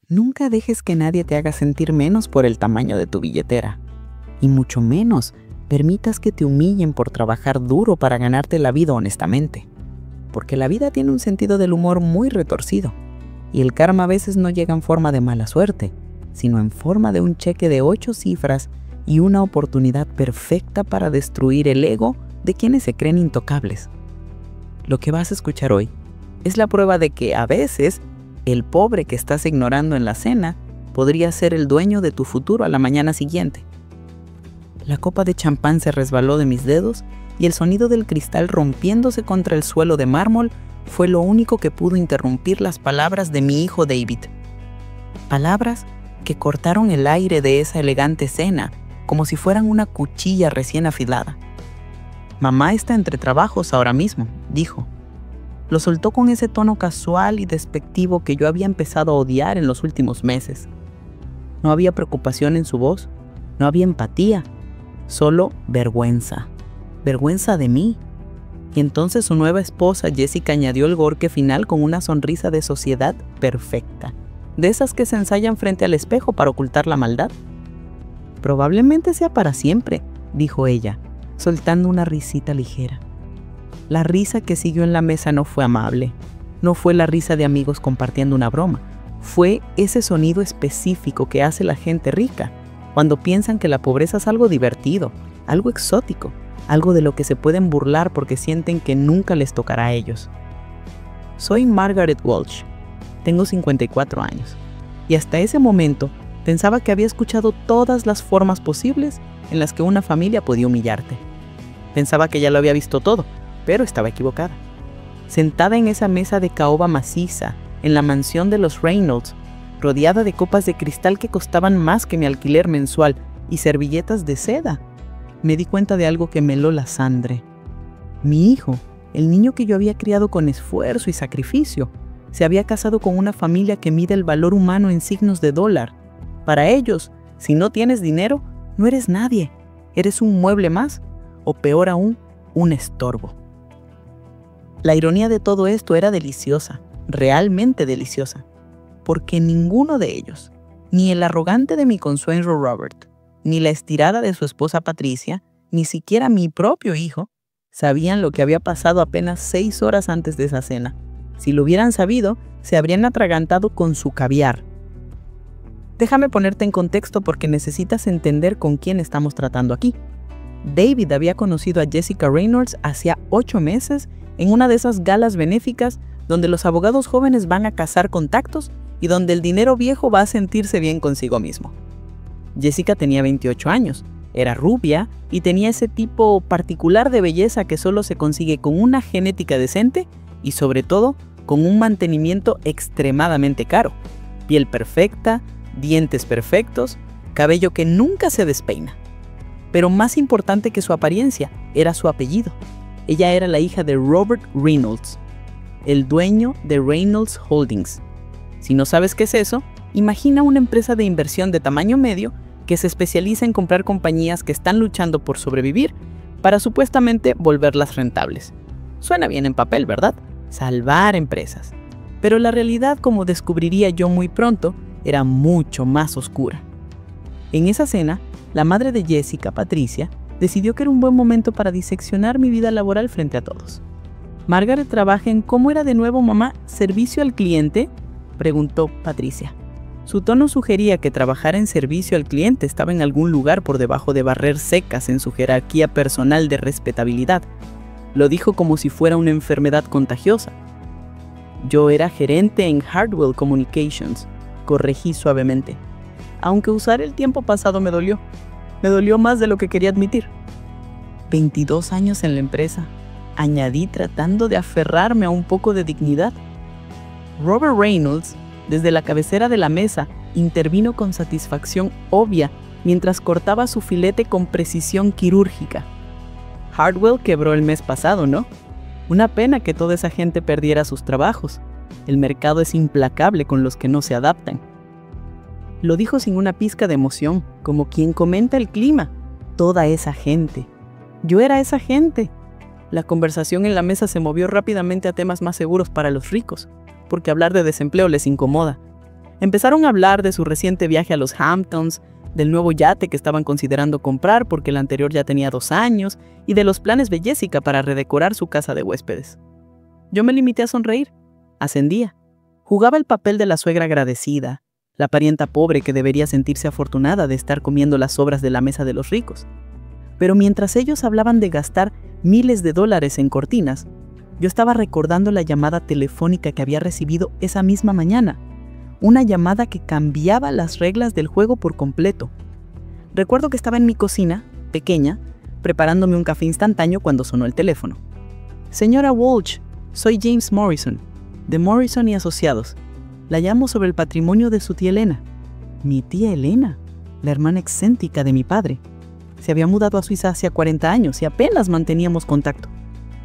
Nunca dejes que nadie te haga sentir menos por el tamaño de tu billetera. Y mucho menos permitas que te humillen por trabajar duro para ganarte la vida honestamente. Porque la vida tiene un sentido del humor muy retorcido. Y el karma a veces no llega en forma de mala suerte, sino en forma de un cheque de 8 cifras y una oportunidad perfecta para destruir el ego de quienes se creen intocables. Lo que vas a escuchar hoy es la prueba de que a veces el pobre que estás ignorando en la cena podría ser el dueño de tu futuro a la mañana siguiente. La copa de champán se resbaló de mis dedos y el sonido del cristal rompiéndose contra el suelo de mármol fue lo único que pudo interrumpir las palabras de mi hijo David. Palabras que cortaron el aire de esa elegante cena como si fueran una cuchilla recién afilada. «Mamá está entre trabajos ahora mismo», dijo. Lo soltó con ese tono casual y despectivo que yo había empezado a odiar en los últimos meses. No había preocupación en su voz, no había empatía, solo vergüenza. Vergüenza de mí. Y entonces su nueva esposa Jessica añadió el gorque final con una sonrisa de sociedad perfecta, de esas que se ensayan frente al espejo para ocultar la maldad. «Probablemente sea para siempre», dijo ella, soltando una risita ligera. La risa que siguió en la mesa no fue amable, no fue la risa de amigos compartiendo una broma, fue ese sonido específico que hace la gente rica, cuando piensan que la pobreza es algo divertido, algo exótico, algo de lo que se pueden burlar porque sienten que nunca les tocará a ellos. Soy Margaret Walsh, tengo 54 años, y hasta ese momento pensaba que había escuchado todas las formas posibles en las que una familia podía humillarte. Pensaba que ya lo había visto todo, pero estaba equivocada. Sentada en esa mesa de caoba maciza, en la mansión de los Reynolds, rodeada de copas de cristal que costaban más que mi alquiler mensual y servilletas de seda, me di cuenta de algo que me heló la sangre. Mi hijo, el niño que yo había criado con esfuerzo y sacrificio, se había casado con una familia que mide el valor humano en signos de dólar. Para ellos, si no tienes dinero, no eres nadie, eres un mueble más, o peor aún, un estorbo. La ironía de todo esto era deliciosa, realmente deliciosa, porque ninguno de ellos, ni el arrogante de mi consuegro Robert, ni la estirada de su esposa Patricia, ni siquiera mi propio hijo, sabían lo que había pasado apenas 6 horas antes de esa cena. Si lo hubieran sabido, se habrían atragantado con su caviar. Déjame ponerte en contexto porque necesitas entender con quién estamos tratando aquí. David había conocido a Jessica Reynolds hacía 8 meses en una de esas galas benéficas donde los abogados jóvenes van a cazar contactos y donde el dinero viejo va a sentirse bien consigo mismo. Jessica tenía 28 años, era rubia y tenía ese tipo particular de belleza que solo se consigue con una genética decente y sobre todo con un mantenimiento extremadamente caro. Piel perfecta, dientes perfectos, cabello que nunca se despeina. Pero más importante que su apariencia era su apellido. Ella era la hija de Robert Reynolds, el dueño de Reynolds Holdings. Si no sabes qué es eso, imagina una empresa de inversión de tamaño medio que se especializa en comprar compañías que están luchando por sobrevivir para supuestamente volverlas rentables. Suena bien en papel, ¿verdad? Salvar empresas. Pero la realidad, como descubriría yo muy pronto, era mucho más oscura. En esa cena, la madre de Jessica, Patricia, decidió que era un buen momento para diseccionar mi vida laboral frente a todos. «Margaret trabaja en ¿cómo era de nuevo, mamá? ¿Servicio al cliente?», preguntó Patricia. Su tono sugería que trabajar en servicio al cliente estaba en algún lugar por debajo de barreras secas en su jerarquía personal de respetabilidad. Lo dijo como si fuera una enfermedad contagiosa. «Yo era gerente en Hardwell Communications», corregí suavemente. Aunque usar el tiempo pasado me dolió. Me dolió más de lo que quería admitir. 22 años en la empresa, añadí tratando de aferrarme a un poco de dignidad. Robert Reynolds, desde la cabecera de la mesa, intervino con satisfacción obvia mientras cortaba su filete con precisión quirúrgica. Hardwell quebró el mes pasado, ¿no? Una pena que toda esa gente perdiera sus trabajos. El mercado es implacable con los que no se adaptan. Lo dijo sin una pizca de emoción, como quien comenta el clima. Toda esa gente. Yo era esa gente. La conversación en la mesa se movió rápidamente a temas más seguros para los ricos, porque hablar de desempleo les incomoda. Empezaron a hablar de su reciente viaje a los Hamptons, del nuevo yate que estaban considerando comprar porque el anterior ya tenía 2 años, y de los planes de Jessica para redecorar su casa de huéspedes. Yo me limité a sonreír. Ascendía. Jugaba el papel de la suegra agradecida, la parienta pobre que debería sentirse afortunada de estar comiendo las sobras de la mesa de los ricos. Pero mientras ellos hablaban de gastar miles de dólares en cortinas, yo estaba recordando la llamada telefónica que había recibido esa misma mañana. Una llamada que cambiaba las reglas del juego por completo. Recuerdo que estaba en mi cocina, pequeña, preparándome un café instantáneo cuando sonó el teléfono. Señora Walsh, soy James Morrison, de Morrison y Asociados. La llamo sobre el patrimonio de su tía Elena. Mi tía Elena, la hermana excéntrica de mi padre. Se había mudado a Suiza hace 40 años y apenas manteníamos contacto.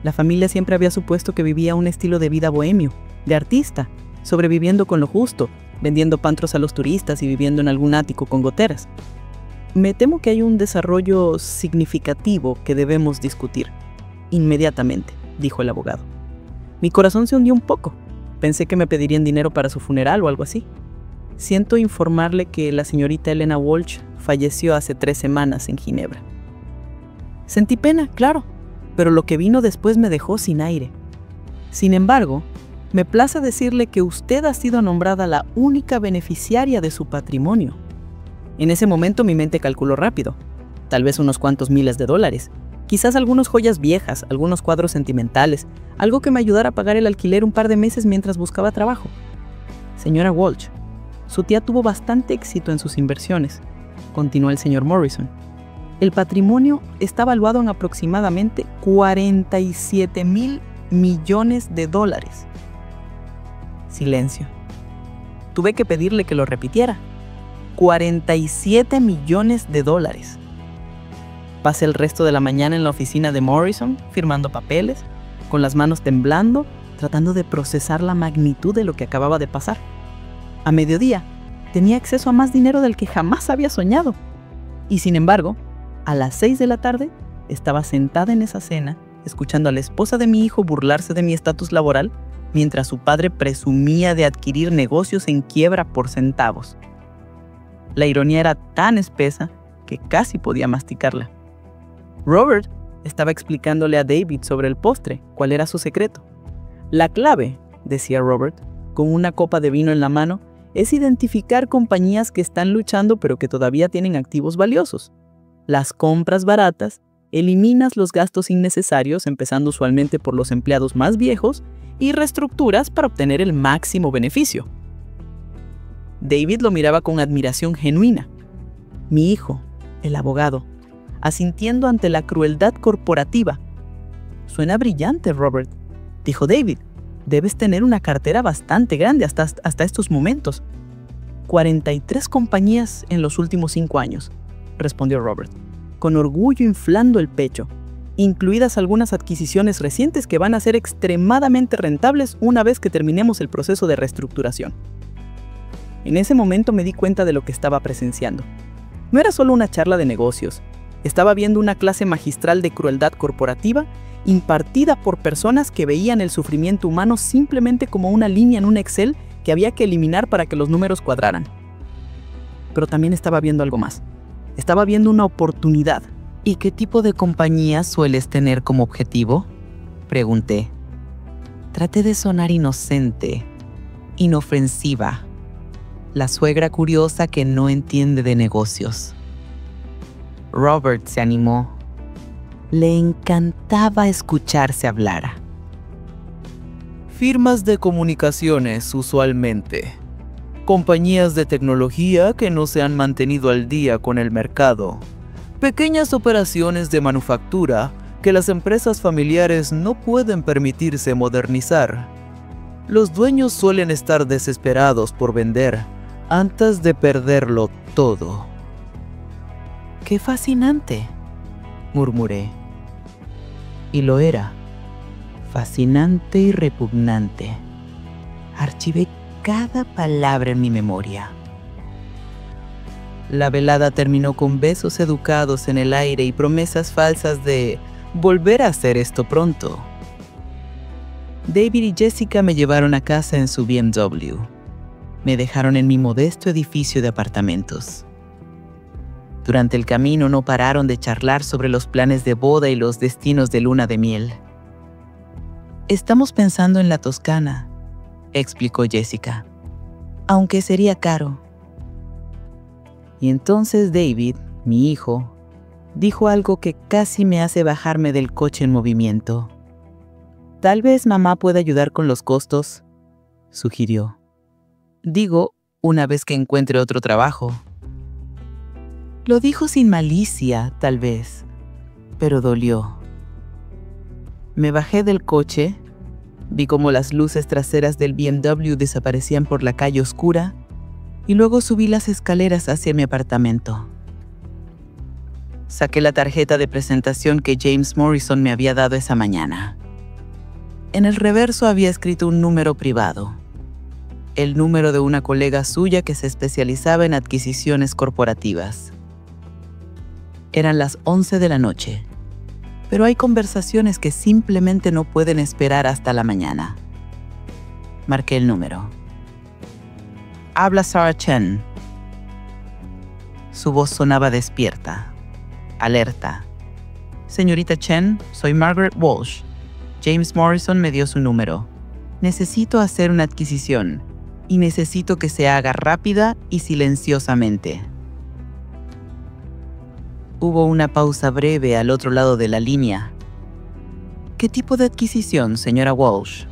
La familia siempre había supuesto que vivía un estilo de vida bohemio, de artista, sobreviviendo con lo justo, vendiendo pantros a los turistas y viviendo en algún ático con goteras. Me temo que hay un desarrollo significativo que debemos discutir. Inmediatamente, dijo el abogado. Mi corazón se hundió un poco. Pensé que me pedirían dinero para su funeral o algo así. Siento informarle que la señorita Elena Walsh falleció hace 3 semanas en Ginebra. Sentí pena, claro, pero lo que vino después me dejó sin aire. Sin embargo, me place decirle que usted ha sido nombrada la única beneficiaria de su patrimonio. En ese momento mi mente calculó rápido. Tal vez unos cuantos miles de dólares. Quizás algunas joyas viejas, algunos cuadros sentimentales, algo que me ayudara a pagar el alquiler un par de meses mientras buscaba trabajo. Señora Walsh, su tía tuvo bastante éxito en sus inversiones, continuó el señor Morrison. El patrimonio está valuado en aproximadamente 47,000 millones de dólares. Silencio. Tuve que pedirle que lo repitiera. 47 millones de dólares. Pasé el resto de la mañana en la oficina de Morrison, firmando papeles, con las manos temblando, tratando de procesar la magnitud de lo que acababa de pasar. A mediodía, tenía acceso a más dinero del que jamás había soñado. Y sin embargo, a las 6 de la tarde, estaba sentada en esa cena, escuchando a la esposa de mi hijo burlarse de mi estatus laboral, mientras su padre presumía de adquirir negocios en quiebra por centavos. La ironía era tan espesa que casi podía masticarla. Robert estaba explicándole a David sobre el postre, cuál era su secreto. La clave, decía Robert, con una copa de vino en la mano, es identificar compañías que están luchando pero que todavía tienen activos valiosos. Las compras baratas, eliminas los gastos innecesarios, empezando usualmente por los empleados más viejos, y reestructuras para obtener el máximo beneficio. David lo miraba con admiración genuina. Mi hijo, el abogado, asintiendo ante la crueldad corporativa. Suena brillante, Robert, dijo David. Debes tener una cartera bastante grande hasta estos momentos. 43 compañías en los últimos 5 años, respondió Robert, con orgullo inflando el pecho, incluidas algunas adquisiciones recientes que van a ser extremadamente rentables una vez que terminemos el proceso de reestructuración. En ese momento me di cuenta de lo que estaba presenciando. No era solo una charla de negocios. Estaba viendo una clase magistral de crueldad corporativa impartida por personas que veían el sufrimiento humano simplemente como una línea en un Excel que había que eliminar para que los números cuadraran. Pero también estaba viendo algo más. Estaba viendo una oportunidad. ¿Y qué tipo de compañía sueles tener como objetivo?, pregunté. Traté de sonar inocente, inofensiva. La suegra curiosa que no entiende de negocios. Robert se animó. Le encantaba escucharse hablar. Firmas de comunicaciones, usualmente. Compañías de tecnología que no se han mantenido al día con el mercado. Pequeñas operaciones de manufactura que las empresas familiares no pueden permitirse modernizar. Los dueños suelen estar desesperados por vender antes de perderlo todo. ¡Qué fascinante!, murmuré. Y lo era. Fascinante y repugnante. Archivé cada palabra en mi memoria. La velada terminó con besos educados en el aire y promesas falsas de volver a hacer esto pronto. David y Jessica me llevaron a casa en su BMW. Me dejaron en mi modesto edificio de apartamentos. Durante el camino no pararon de charlar sobre los planes de boda y los destinos de luna de miel. «Estamos pensando en la Toscana», explicó Jessica, «aunque sería caro». Y entonces David, mi hijo, dijo algo que casi me hace bajarme del coche en movimiento. «Tal vez mamá pueda ayudar con los costos», sugirió. «Digo, una vez que encuentre otro trabajo». Lo dijo sin malicia, tal vez, pero dolió. Me bajé del coche, vi cómo las luces traseras del BMW desaparecían por la calle oscura y luego subí las escaleras hacia mi apartamento. Saqué la tarjeta de presentación que James Morrison me había dado esa mañana. En el reverso había escrito un número privado, el número de una colega suya que se especializaba en adquisiciones corporativas. Eran las 11 de la noche, pero hay conversaciones que simplemente no pueden esperar hasta la mañana. Marqué el número. «Habla Sarah Chen». Su voz sonaba despierta, alerta. «Señorita Chen, soy Margaret Walsh. James Morrison me dio su número. Necesito hacer una adquisición y necesito que se haga rápida y silenciosamente». Hubo una pausa breve al otro lado de la línea. «¿Qué tipo de adquisición, señora Walsh?»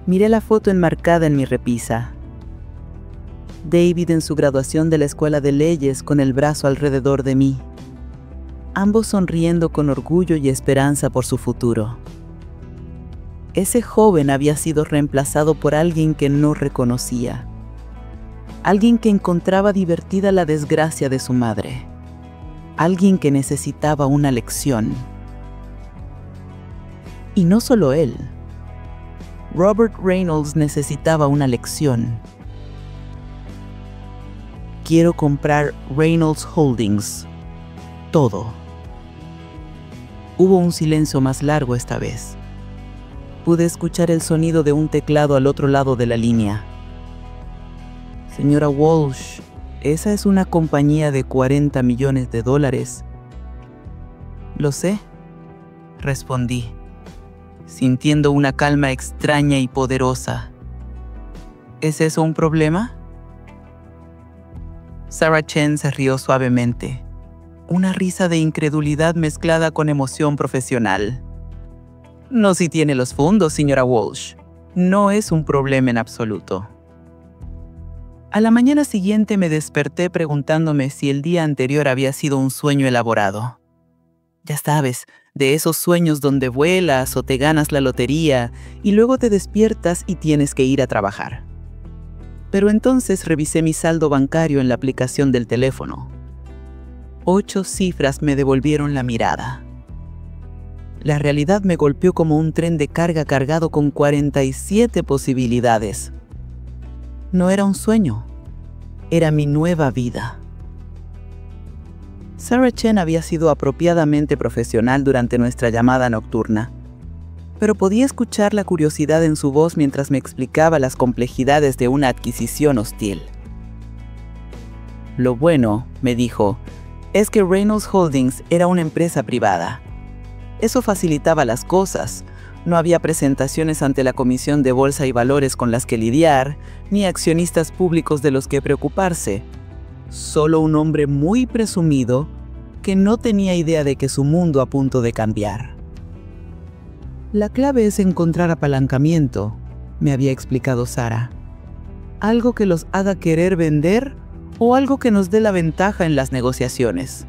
Miré la foto enmarcada en mi repisa. David en su graduación de la escuela de leyes con el brazo alrededor de mí. Ambos sonriendo con orgullo y esperanza por su futuro. Ese joven había sido reemplazado por alguien que no reconocía. Alguien que encontraba divertida la desgracia de su madre. Alguien que necesitaba una lección. Y no solo él. Robert Reynolds necesitaba una lección. «Quiero comprar Reynolds Holdings. Todo». Hubo un silencio más largo esta vez. Pude escuchar el sonido de un teclado al otro lado de la línea. «Señora Walsh, esa es una compañía de $40 millones. «Lo sé», respondí, sintiendo una calma extraña y poderosa. «¿Es eso un problema?» Sarah Chen se rió suavemente, una risa de incredulidad mezclada con emoción profesional. «No si tiene los fondos, señora Walsh. No es un problema en absoluto». A la mañana siguiente me desperté preguntándome si el día anterior había sido un sueño elaborado. Ya sabes, de esos sueños donde vuelas o te ganas la lotería y luego te despiertas y tienes que ir a trabajar. Pero entonces revisé mi saldo bancario en la aplicación del teléfono. 8 cifras me devolvieron la mirada. La realidad me golpeó como un tren de carga cargado con 47 posibilidades. No era un sueño, era mi nueva vida. Sarah Chen había sido apropiadamente profesional durante nuestra llamada nocturna, pero podía escuchar la curiosidad en su voz mientras me explicaba las complejidades de una adquisición hostil. «Lo bueno», me dijo, «es que Reynolds Holdings era una empresa privada. Eso facilitaba las cosas. No había presentaciones ante la Comisión de Bolsa y Valores con las que lidiar, ni accionistas públicos de los que preocuparse. Solo un hombre muy presumido que no tenía idea de que su mundo a punto de cambiar». «La clave es encontrar apalancamiento», me había explicado Sarah. «Algo que los haga querer vender o algo que nos dé la ventaja en las negociaciones».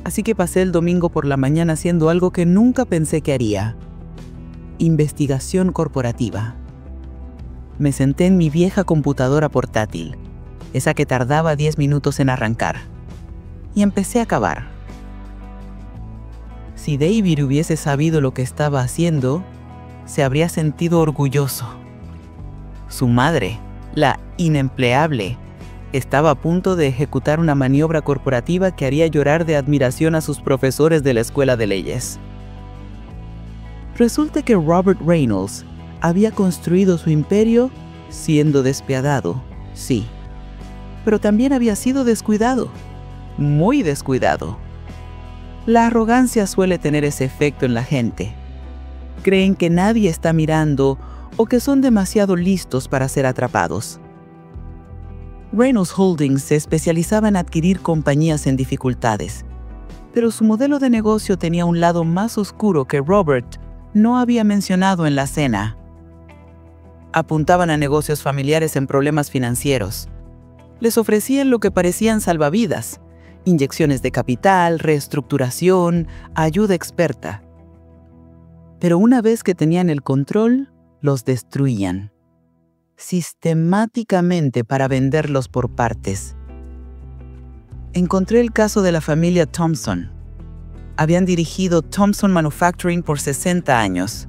Así que pasé el domingo por la mañana haciendo algo que nunca pensé que haría. Investigación corporativa. Me senté en mi vieja computadora portátil, esa que tardaba 10 minutos en arrancar, y empecé a cavar. Si David hubiese sabido lo que estaba haciendo, se habría sentido orgulloso. Su madre, la inempleable, estaba a punto de ejecutar una maniobra corporativa que haría llorar de admiración a sus profesores de la escuela de leyes. Resulta que Robert Reynolds había construido su imperio Siendo despiadado, sí. Pero también había sido descuidado. Muy descuidado. La arrogancia suele tener ese efecto en la gente. Creen que nadie está mirando o que son demasiado listos para ser atrapados. Reynolds Holdings se especializaba en adquirir compañías en dificultades, pero su modelo de negocio tenía un lado más oscuro que Robert no había mencionado en la cena. Apuntaban a negocios familiares en problemas financieros. Les ofrecían lo que parecían salvavidas: inyecciones de capital, reestructuración, ayuda experta. Pero una vez que tenían el control, los destruían sistemáticamente para venderlos por partes. Encontré el caso de la familia Thompson. Habían dirigido Thompson Manufacturing por 60 años.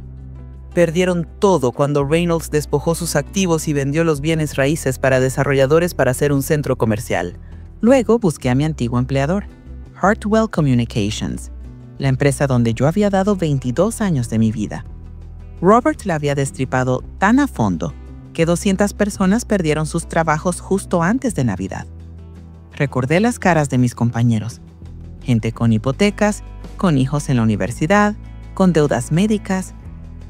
Perdieron todo cuando Reynolds despojó sus activos y vendió los bienes raíces para desarrolladores para hacer un centro comercial. Luego busqué a mi antiguo empleador, Hartwell Communications, la empresa donde yo había dado 22 años de mi vida. Robert la había destripado tan a fondo que 200 personas perdieron sus trabajos justo antes de Navidad. Recordé las caras de mis compañeros. Gente con hipotecas, con hijos en la universidad, con deudas médicas.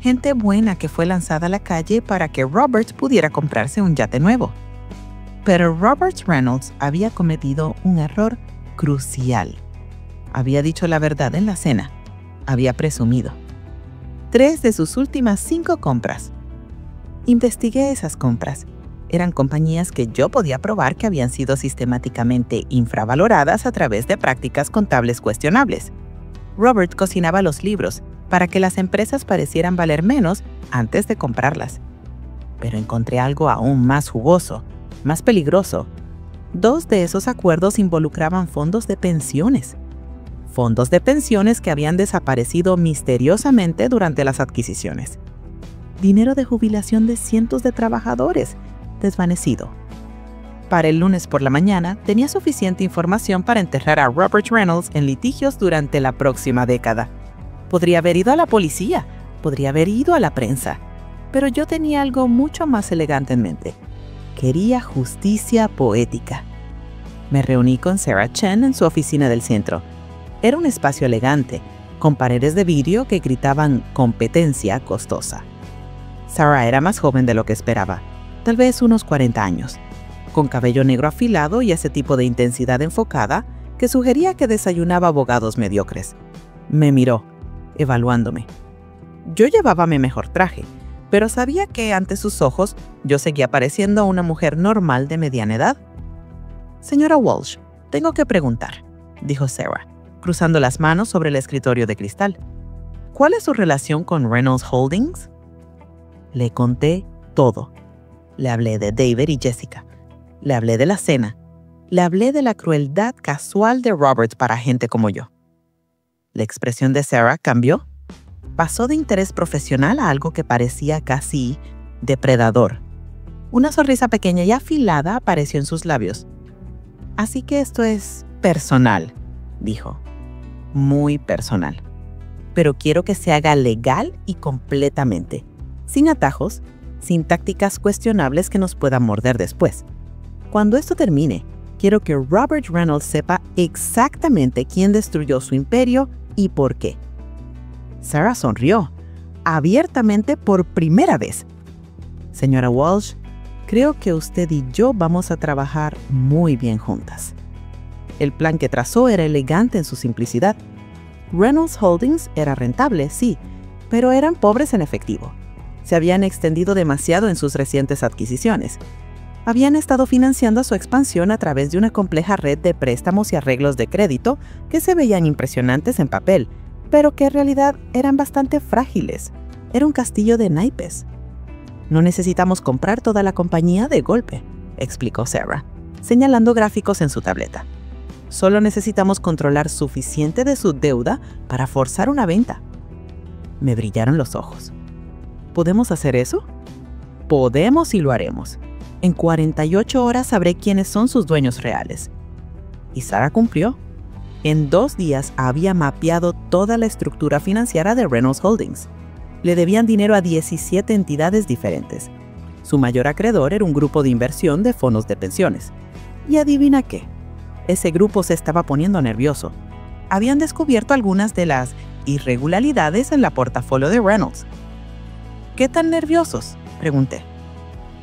Gente buena que fue lanzada a la calle para que Robert pudiera comprarse un yate nuevo. Pero Robert Reynolds había cometido un error crucial. Había dicho la verdad en la cena. Había presumido. 3 de sus últimas 5 compras. Investigué esas compras. Eran compañías que yo podía probar que habían sido sistemáticamente infravaloradas a través de prácticas contables cuestionables. Robert cocinaba los libros para que las empresas parecieran valer menos antes de comprarlas. Pero encontré algo aún más jugoso, más peligroso. 2 de esos acuerdos involucraban fondos de pensiones. Fondos de pensiones que habían desaparecido misteriosamente durante las adquisiciones. Dinero de jubilación de cientos de trabajadores, desvanecido. Para el lunes por la mañana, tenía suficiente información para enterrar a Robert Reynolds en litigios durante la próxima década. Podría haber ido a la policía, podría haber ido a la prensa, pero yo tenía algo mucho más elegante en mente. Quería justicia poética. Me reuní con Sarah Chen en su oficina del centro. Era un espacio elegante, con paredes de vidrio que gritaban competencia costosa. Sarah era más joven de lo que esperaba, tal vez unos 40 años, con cabello negro afilado y ese tipo de intensidad enfocada que sugería que desayunaba abogados mediocres. Me miró, evaluándome. Yo llevaba mi mejor traje, pero sabía que ante sus ojos yo seguía pareciendo una mujer normal de mediana edad. «Señora Walsh, tengo que preguntar», dijo Sarah, cruzando las manos sobre el escritorio de cristal. «¿Cuál es su relación con Reynolds Holdings?» Le conté todo. Le hablé de David y Jessica. Le hablé de la cena. Le hablé de la crueldad casual de Robert para gente como yo. La expresión de Sarah cambió. Pasó de interés profesional a algo que parecía casi depredador. Una sonrisa pequeña y afilada apareció en sus labios. «Así que esto es personal», dijo. «Muy personal. Pero quiero que se haga legal y completamente. Sin atajos, sin tácticas cuestionables que nos puedan morder después. Cuando esto termine, quiero que Robert Reynolds sepa exactamente quién destruyó su imperio y por qué». Sarah sonrió, abiertamente por primera vez. «Señora Walsh, creo que usted y yo vamos a trabajar muy bien juntas». El plan que trazó era elegante en su simplicidad. Reynolds Holdings era rentable, sí, pero eran pobres en efectivo. Se habían extendido demasiado en sus recientes adquisiciones. Habían estado financiando su expansión a través de una compleja red de préstamos y arreglos de crédito que se veían impresionantes en papel, pero que en realidad eran bastante frágiles. Era un castillo de naipes. «No necesitamos comprar toda la compañía de golpe», explicó Sarah, señalando gráficos en su tableta. «Solo necesitamos controlar suficiente de su deuda para forzar una venta». Me brillaron los ojos. ¿Podemos hacer eso? Podemos y lo haremos. En 48 horas sabré quiénes son sus dueños reales. Y Sarah cumplió. En 2 días había mapeado toda la estructura financiera de Reynolds Holdings. Le debían dinero a 17 entidades diferentes. Su mayor acreedor era un grupo de inversión de fondos de pensiones. Y adivina qué, ese grupo se estaba poniendo nervioso. Habían descubierto algunas de las irregularidades en la portafolio de Reynolds. ¿Qué tan nerviosos?, pregunté.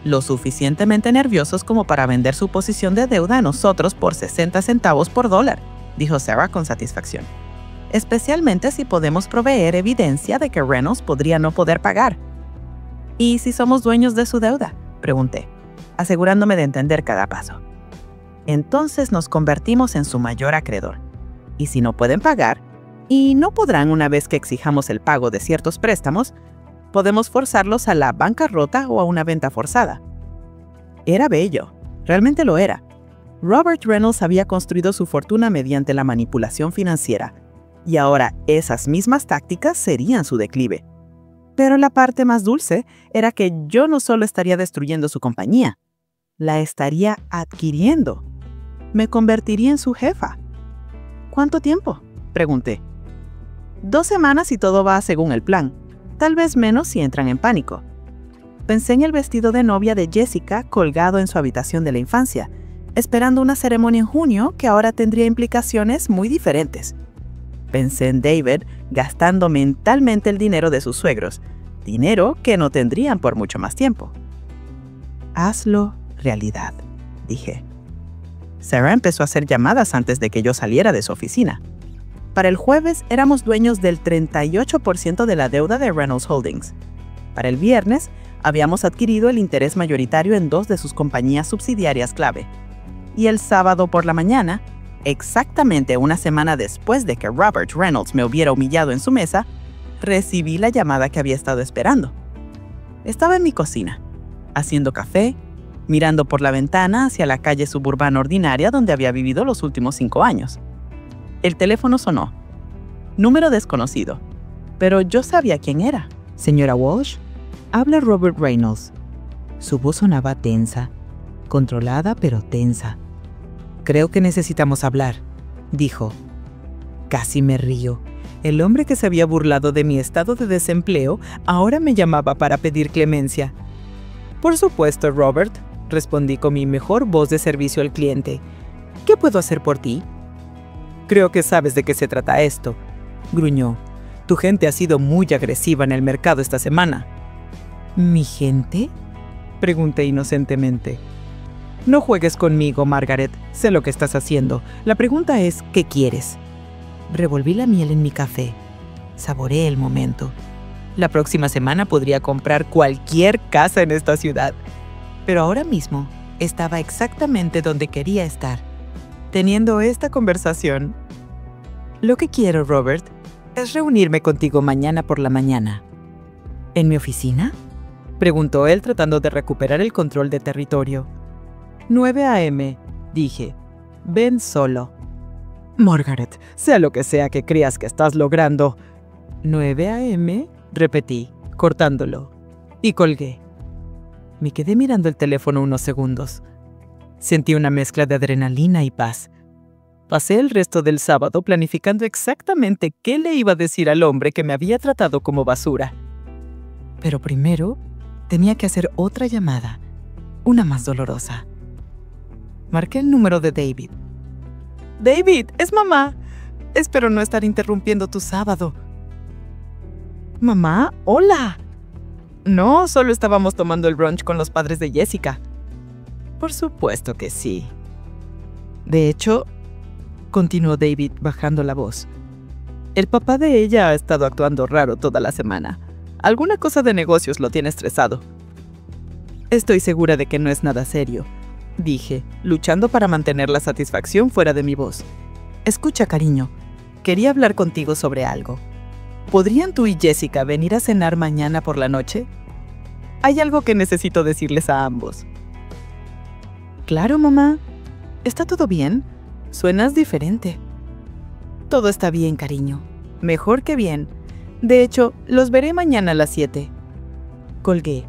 Lo suficientemente nerviosos como para vender su posición de deuda a nosotros por 60 centavos por dólar, dijo Sarah con satisfacción. Especialmente si podemos proveer evidencia de que Reynolds podría no poder pagar. ¿Y si somos dueños de su deuda?, pregunté, asegurándome de entender cada paso. Entonces nos convertimos en su mayor acreedor. Y si no pueden pagar, y no podrán una vez que exijamos el pago de ciertos préstamos, podemos forzarlos a la bancarrota o a una venta forzada. Era bello, realmente lo era. Robert Reynolds había construido su fortuna mediante la manipulación financiera, y ahora esas mismas tácticas serían su declive. Pero la parte más dulce era que yo no solo estaría destruyendo su compañía, la estaría adquiriendo. Me convertiría en su jefa. ¿Cuánto tiempo?, pregunté. 2 semanas si todo va según el plan. Tal vez menos si entran en pánico. Pensé en el vestido de novia de Jessica colgado en su habitación de la infancia, esperando una ceremonia en junio que ahora tendría implicaciones muy diferentes. Pensé en David gastando mentalmente el dinero de sus suegros, dinero que no tendrían por mucho más tiempo. Hazlo realidad, dije. Sarah empezó a hacer llamadas antes de que yo saliera de su oficina. Para el jueves éramos dueños del 38% de la deuda de Reynolds Holdings. Para el viernes habíamos adquirido el interés mayoritario en 2 de sus compañías subsidiarias clave. Y el sábado por la mañana, exactamente una semana después de que Robert Reynolds me hubiera humillado en su mesa, recibí la llamada que había estado esperando. Estaba en mi cocina, haciendo café, mirando por la ventana hacia la calle suburbana ordinaria donde había vivido los últimos 5 años. El teléfono sonó. Número desconocido. Pero yo sabía quién era. Señora Walsh, habla Robert Reynolds. Su voz sonaba tensa, controlada pero tensa. Creo que necesitamos hablar, dijo. Casi me río. El hombre que se había burlado de mi estado de desempleo ahora me llamaba para pedir clemencia. Por supuesto, Robert, respondí con mi mejor voz de servicio al cliente. ¿Qué puedo hacer por ti? Creo que sabes de qué se trata esto, gruñó. Tu gente ha sido muy agresiva en el mercado esta semana. ¿Mi gente?, pregunté inocentemente. No juegues conmigo, Margaret. Sé lo que estás haciendo. La pregunta es, ¿qué quieres? Revolví la miel en mi café. Saboreé el momento. La próxima semana podría comprar cualquier casa en esta ciudad. Pero ahora mismo estaba exactamente donde quería estar, teniendo esta conversación. Lo que quiero, Robert, es reunirme contigo mañana por la mañana. ¿En mi oficina?, preguntó él tratando de recuperar el control de territorio. 9 a.m., dije. Ven solo. Margaret, sea lo que sea que creas que estás logrando. 9 a.m., repetí, cortándolo. Y colgué. Me quedé mirando el teléfono unos segundos. Sentí una mezcla de adrenalina y paz. Pasé el resto del sábado planificando exactamente qué le iba a decir al hombre que me había tratado como basura. Pero primero tenía que hacer otra llamada, una más dolorosa. Marqué el número de David. David, es mamá. Espero no estar interrumpiendo tu sábado. Mamá, hola. No, solo estábamos tomando el brunch con los padres de Jessica. Por supuesto que sí. De hecho, continuó David bajando la voz, el papá de ella ha estado actuando raro toda la semana. Alguna cosa de negocios lo tiene estresado. Estoy segura de que no es nada serio, dije, luchando para mantener la satisfacción fuera de mi voz. Escucha, cariño, quería hablar contigo sobre algo. ¿Podrían tú y Jessica venir a cenar mañana por la noche? Hay algo que necesito decirles a ambos. Claro, mamá. ¿Está todo bien? Suenas diferente. Todo está bien, cariño. Mejor que bien. De hecho, los veré mañana a las 7. Colgué.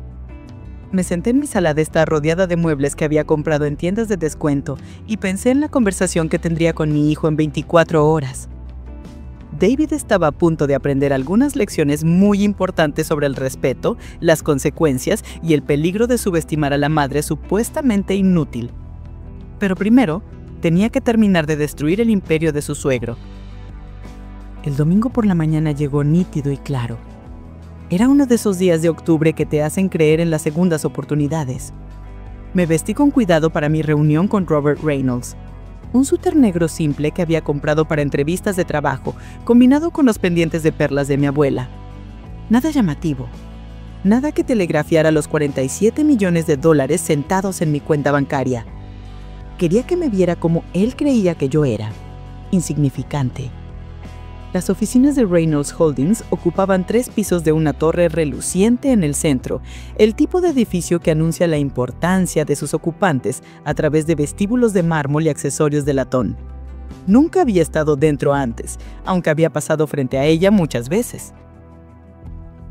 Me senté en mi sala de estar rodeada de muebles que había comprado en tiendas de descuento y pensé en la conversación que tendría con mi hijo en 24 horas. David estaba a punto de aprender algunas lecciones muy importantes sobre el respeto, las consecuencias y el peligro de subestimar a la madre supuestamente inútil. Pero primero, tenía que terminar de destruir el imperio de su suegro. El domingo por la mañana llegó nítido y claro. Era uno de esos días de octubre que te hacen creer en las segundas oportunidades. Me vestí con cuidado para mi reunión con Robert Reynolds. Un suéter negro simple que había comprado para entrevistas de trabajo, combinado con los pendientes de perlas de mi abuela. Nada llamativo. Nada que telegrafiara los 47 millones de dólares sentados en mi cuenta bancaria. Quería que me viera como él creía que yo era. Insignificante. Las oficinas de Reynolds Holdings ocupaban 3 pisos de una torre reluciente en el centro, el tipo de edificio que anuncia la importancia de sus ocupantes a través de vestíbulos de mármol y accesorios de latón. Nunca había estado dentro antes, aunque había pasado frente a ella muchas veces.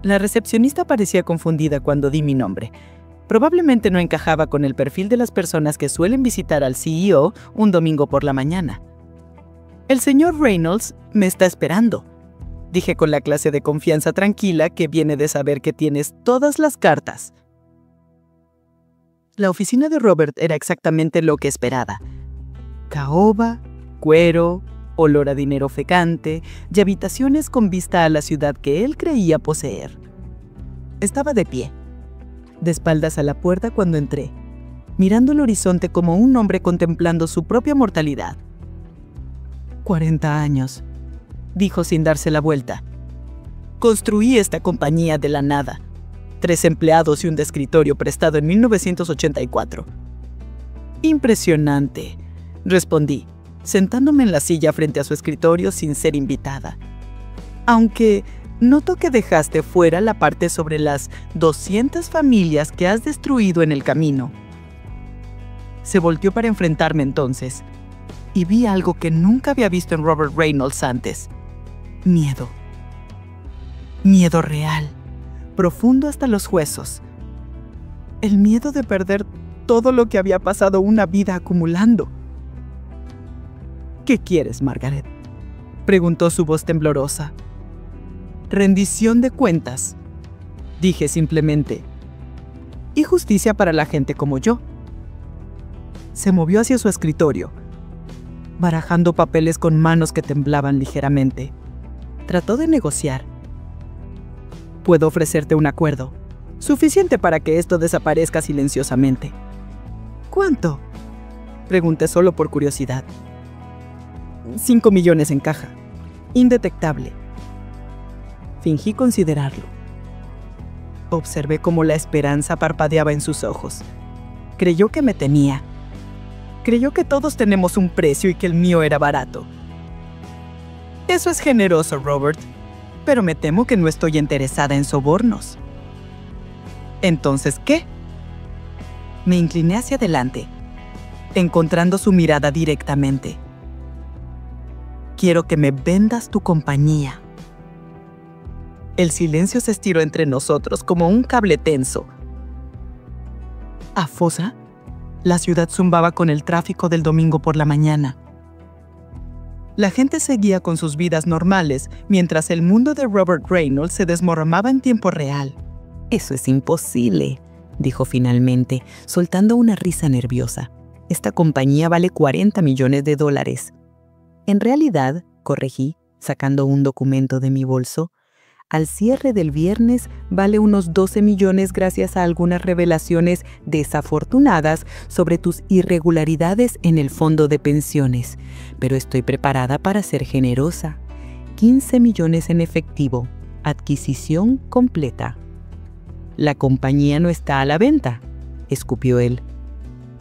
La recepcionista parecía confundida cuando di mi nombre. Probablemente no encajaba con el perfil de las personas que suelen visitar al CEO un domingo por la mañana. «El señor Reynolds me está esperando», dije con la clase de confianza tranquila que viene de saber que tienes todas las cartas. La oficina de Robert era exactamente lo que esperaba. Caoba, cuero, olor a dinero fecante y habitaciones con vista a la ciudad que él creía poseer. Estaba de pie, de espaldas a la puerta cuando entré, mirando el horizonte como un hombre contemplando su propia mortalidad. 40 años, dijo sin darse la vuelta. Construí esta compañía de la nada. 3 empleados y un escritorio prestado en 1984. Impresionante, respondí, sentándome en la silla frente a su escritorio sin ser invitada. Aunque noto que dejaste fuera la parte sobre las 200 familias que has destruido en el camino. Se volteó para enfrentarme entonces, y vi algo que nunca había visto en Robert Reynolds antes. Miedo. Miedo real, profundo hasta los huesos. El miedo de perder todo lo que había pasado una vida acumulando. ¿Qué quieres, Margaret?, preguntó su voz temblorosa. Rendición de cuentas, dije simplemente. Y justicia para la gente como yo. Se movió hacia su escritorio, barajando papeles con manos que temblaban ligeramente. Trató de negociar. Puedo ofrecerte un acuerdo, suficiente para que esto desaparezca silenciosamente. ¿Cuánto?, pregunté solo por curiosidad. 5 millones en caja, indetectable. Fingí considerarlo. Observé cómo la esperanza parpadeaba en sus ojos. Creyó que me tenía. Creyó que todos tenemos un precio y que el mío era barato. Eso es generoso, Robert, pero me temo que no estoy interesada en sobornos. ¿Entonces qué? Me incliné hacia adelante, encontrando su mirada directamente. Quiero que me vendas tu compañía. El silencio se estiró entre nosotros como un cable tenso. ¿A Fosa? La ciudad zumbaba con el tráfico del domingo por la mañana. La gente seguía con sus vidas normales, mientras el mundo de Robert Reynolds se desmoronaba en tiempo real. Eso es imposible, dijo finalmente, soltando una risa nerviosa. Esta compañía vale 40 millones de dólares. En realidad, corregí, sacando un documento de mi bolso, al cierre del viernes vale unos 12 millones gracias a algunas revelaciones desafortunadas sobre tus irregularidades en el fondo de pensiones. Pero estoy preparada para ser generosa. 15 millones en efectivo. Adquisición completa. La compañía no está a la venta, escupió él.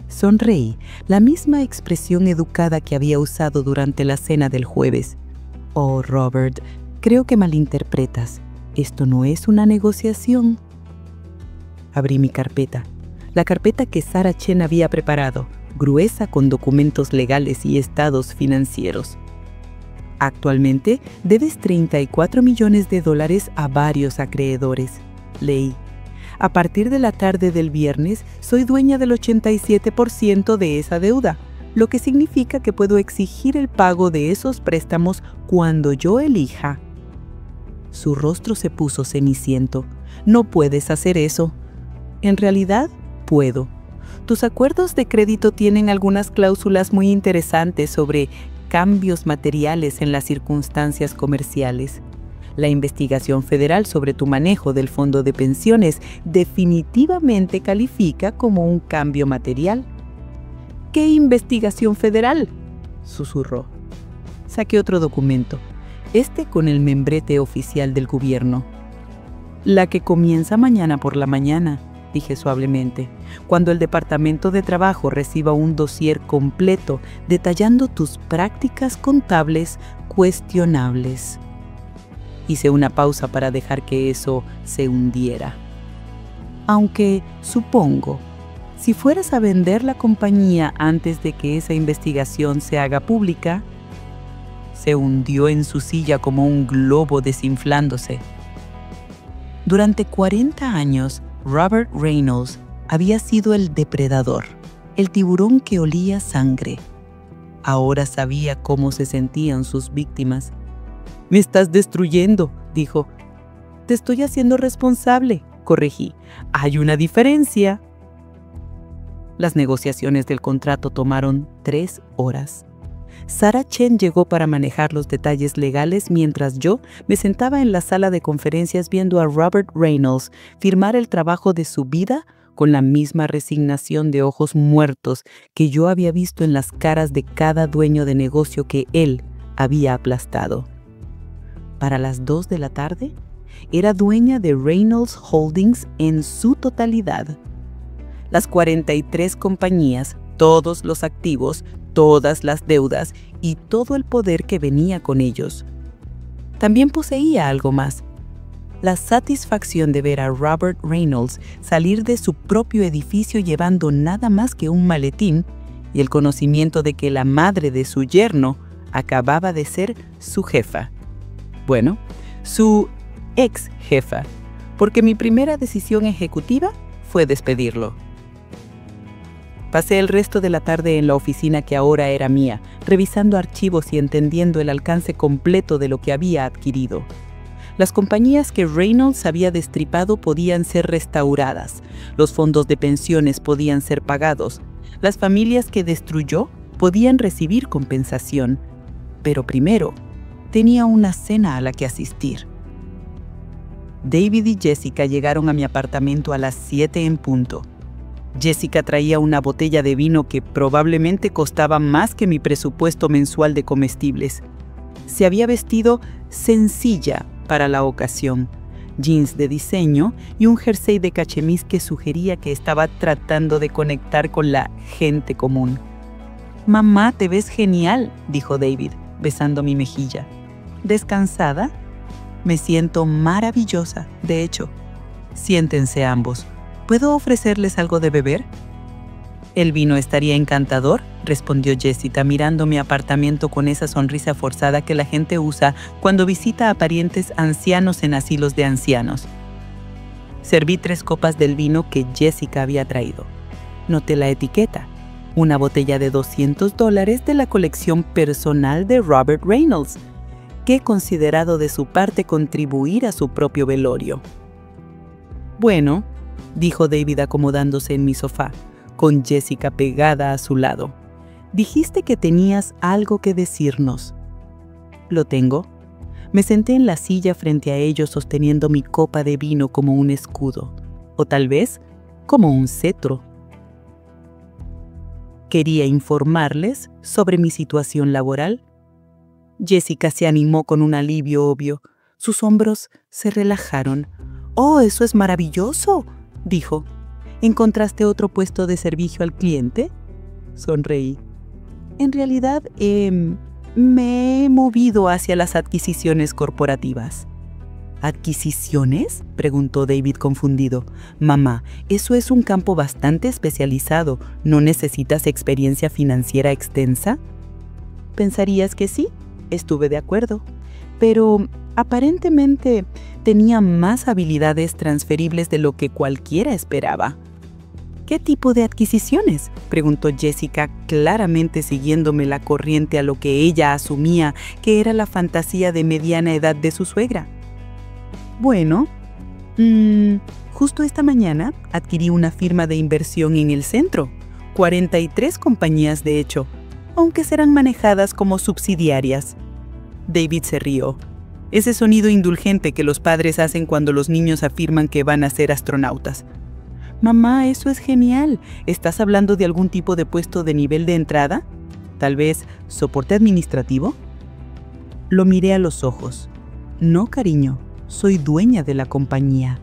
Sonreí, la misma expresión educada que había usado durante la cena del jueves. Oh, Robert, creo que malinterpretas. Esto no es una negociación. Abrí mi carpeta, la carpeta que Sarah Chen había preparado, gruesa con documentos legales y estados financieros. Actualmente debes 34 millones de dólares a varios acreedores. Leí. A partir de la tarde del viernes, soy dueña del 87% de esa deuda, lo que significa que puedo exigir el pago de esos préstamos cuando yo elija. Su rostro se puso ceniciento. No puedes hacer eso. En realidad, puedo. Tus acuerdos de crédito tienen algunas cláusulas muy interesantes sobre cambios materiales en las circunstancias comerciales. La investigación federal sobre tu manejo del fondo de pensiones definitivamente califica como un cambio material. ¿Qué investigación federal?, susurró. Saqué otro documento, con el membrete oficial del gobierno. La que comienza mañana por la mañana, dije suavemente, cuando el Departamento de Trabajo reciba un dossier completo detallando tus prácticas contables cuestionables. Hice una pausa para dejar que eso se hundiera. Aunque, supongo, si fueras a vender la compañía antes de que esa investigación se haga pública, se hundió en su silla como un globo desinflándose. Durante 40 años, Robert Reynolds había sido el depredador, el tiburón que olía sangre. Ahora sabía cómo se sentían sus víctimas. «Me estás destruyendo», dijo. «Te estoy haciendo responsable», corregí. «Hay una diferencia». Las negociaciones del contrato tomaron 3 horas. Sarah Chen llegó para manejar los detalles legales mientras yo me sentaba en la sala de conferencias viendo a Robert Reynolds firmar el trabajo de su vida con la misma resignación de ojos muertos que yo había visto en las caras de cada dueño de negocio que él había aplastado. Para las 2 de la tarde, era dueña de Reynolds Holdings en su totalidad. Las 43 compañías, todos los activos, todas las deudas y todo el poder que venía con ellos. También poseía algo más: la satisfacción de ver a Robert Reynolds salir de su propio edificio llevando nada más que un maletín y el conocimiento de que la madre de su yerno acababa de ser su jefa. Bueno, su ex jefa, porque mi primera decisión ejecutiva fue despedirlo. Pasé el resto de la tarde en la oficina que ahora era mía, revisando archivos y entendiendo el alcance completo de lo que había adquirido. Las compañías que Reynolds había destripado podían ser restauradas, los fondos de pensiones podían ser pagados, las familias que destruyó podían recibir compensación. Pero primero, tenía una cena a la que asistir. David y Jessica llegaron a mi apartamento a las 7 en punto. Jessica traía una botella de vino que probablemente costaba más que mi presupuesto mensual de comestibles. Se había vestido sencilla para la ocasión, jeans de diseño y un jersey de cachemis que sugería que estaba tratando de conectar con la gente común. «Mamá, te ves genial», dijo David, besando mi mejilla. «¿Descansada?» «Me siento maravillosa, de hecho». «Siéntense ambos. ¿Puedo ofrecerles algo de beber?» «El vino estaría encantador», respondió Jessica mirando mi apartamento con esa sonrisa forzada que la gente usa cuando visita a parientes ancianos en asilos de ancianos. Serví 3 copas del vino que Jessica había traído. Noté la etiqueta: una botella de $200 de la colección personal de Robert Reynolds, que he considerado de su parte contribuir a su propio velorio. «Bueno», dijo David acomodándose en mi sofá, con Jessica pegada a su lado. «Dijiste que tenías algo que decirnos». «Lo tengo». Me senté en la silla frente a ellos sosteniendo mi copa de vino como un escudo, o tal vez como un cetro. Quería informarles sobre mi situación laboral. Jessica se animó con un alivio obvio. Sus hombros se relajaron. «Oh, eso es maravilloso», dijo. «¿Encontraste otro puesto de servicio al cliente?» Sonreí. «En realidad, me he movido hacia las adquisiciones corporativas». «¿Adquisiciones?», preguntó David confundido. «Mamá, eso es un campo bastante especializado. ¿No necesitas experiencia financiera extensa?» «¿Pensarías que sí?» Estuve de acuerdo. Pero aparentemente tenía más habilidades transferibles de lo que cualquiera esperaba. ¿Qué tipo de adquisiciones?, preguntó Jessica, claramente siguiéndome la corriente a lo que ella asumía que era la fantasía de mediana edad de su suegra. Bueno, justo esta mañana adquirí una firma de inversión en el centro. 43 compañías, de hecho, aunque serán manejadas como subsidiarias. David se rió. Ese sonido indulgente que los padres hacen cuando los niños afirman que van a ser astronautas. Mamá, eso es genial. ¿Estás hablando de algún tipo de puesto de nivel de entrada? ¿Tal vez soporte administrativo? Lo miré a los ojos. No, cariño, soy dueña de la compañía.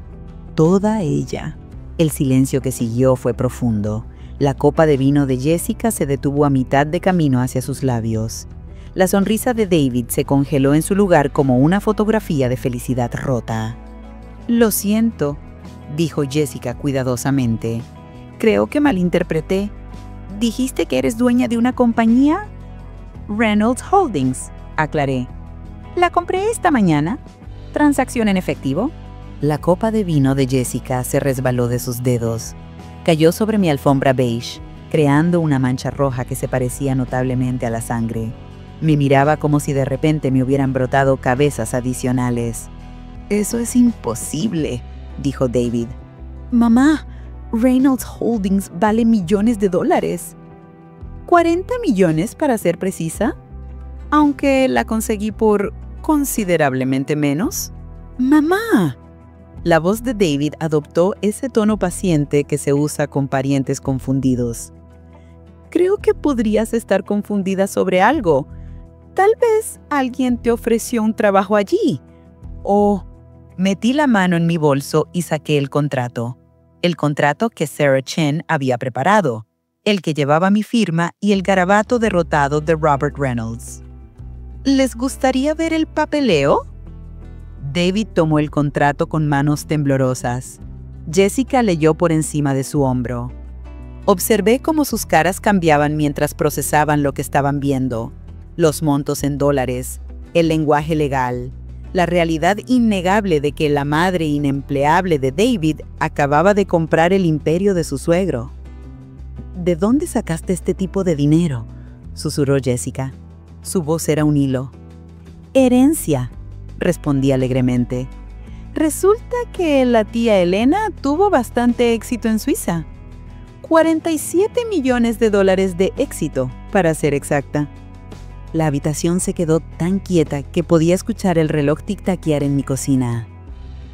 Toda ella. El silencio que siguió fue profundo. La copa de vino de Jessica se detuvo a mitad de camino hacia sus labios. La sonrisa de David se congeló en su lugar como una fotografía de felicidad rota. Lo siento, dijo Jessica cuidadosamente. Creo que malinterpreté. ¿Dijiste que eres dueña de una compañía? Reynolds Holdings, aclaré. La compré esta mañana. ¿Transacción en efectivo? La copa de vino de Jessica se resbaló de sus dedos. Cayó sobre mi alfombra beige, creando una mancha roja que se parecía notablemente a la sangre. Me miraba como si de repente me hubieran brotado cabezas adicionales. Eso es imposible, dijo David. Mamá, Reynolds Holdings vale millones de dólares. ¿40 millones para ser precisa? Aunque la conseguí por considerablemente menos. ¡Mamá! La voz de David adoptó ese tono paciente que se usa con parientes confundidos. Creo que podrías estar confundida sobre algo. Tal vez alguien te ofreció un trabajo allí. O metí la mano en mi bolso y saqué el contrato. El contrato que Sarah Chen había preparado. El que llevaba mi firma y el garabato derrotado de Robert Reynolds. ¿Les gustaría ver el papeleo? David tomó el contrato con manos temblorosas. Jessica leyó por encima de su hombro. Observé cómo sus caras cambiaban mientras procesaban lo que estaban viendo. Los montos en dólares, el lenguaje legal, la realidad innegable de que la madre inempleable de David acababa de comprar el imperio de su suegro. ¿De dónde sacaste este tipo de dinero?, susurró Jessica. Su voz era un hilo. Herencia, respondí alegremente. Resulta que la tía Elena tuvo bastante éxito en Suiza. 47 millones de dólares de éxito, para ser exacta. La habitación se quedó tan quieta que podía escuchar el reloj tic-taquear en mi cocina.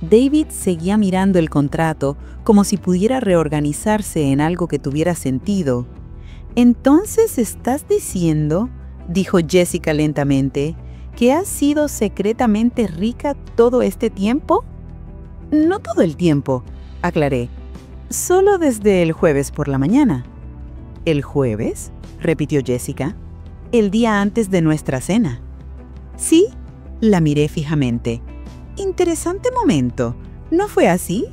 David seguía mirando el contrato como si pudiera reorganizarse en algo que tuviera sentido. «Entonces estás diciendo», dijo Jessica lentamente, «que has sido secretamente rica todo este tiempo?» «No todo el tiempo», aclaré. «Solo desde el jueves por la mañana». «¿El jueves?», repitió Jessica. «El día antes de nuestra cena». «Sí», la miré fijamente. «Interesante momento, ¿no fue así?»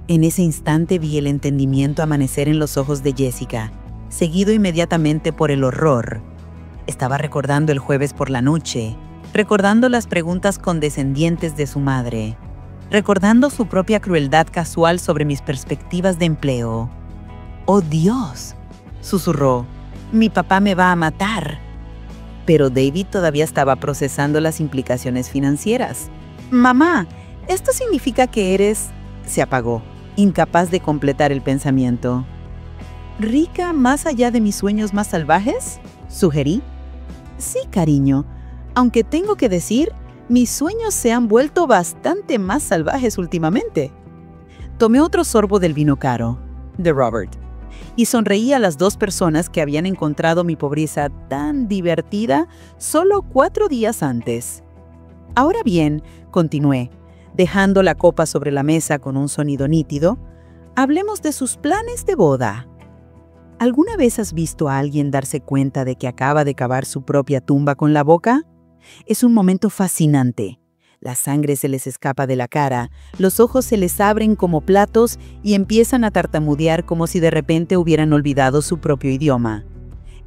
En ese instante vi el entendimiento amanecer en los ojos de Jessica, seguido inmediatamente por el horror. Estaba recordando el jueves por la noche, recordando las preguntas condescendientes de su madre, recordando su propia crueldad casual sobre mis perspectivas de empleo. «¡Oh, Dios!», susurró. «Mi papá me va a matar». Pero David todavía estaba procesando las implicaciones financieras. «Mamá, ¿esto significa que eres...?» Se apagó, incapaz de completar el pensamiento. «¿Rica más allá de mis sueños más salvajes?», sugerí. «Sí, cariño, aunque tengo que decir, mis sueños se han vuelto bastante más salvajes últimamente». Tomé otro sorbo del vino caro, de Robert, y sonreí a las dos personas que habían encontrado mi pobreza tan divertida solo 4 días antes. «Ahora bien», continué, dejando la copa sobre la mesa con un sonido nítido, «hablemos de sus planes de boda. ¿Alguna vez has visto a alguien darse cuenta de que acaba de cavar su propia tumba con la boca? Es un momento fascinante. La sangre se les escapa de la cara, los ojos se les abren como platos y empiezan a tartamudear como si de repente hubieran olvidado su propio idioma.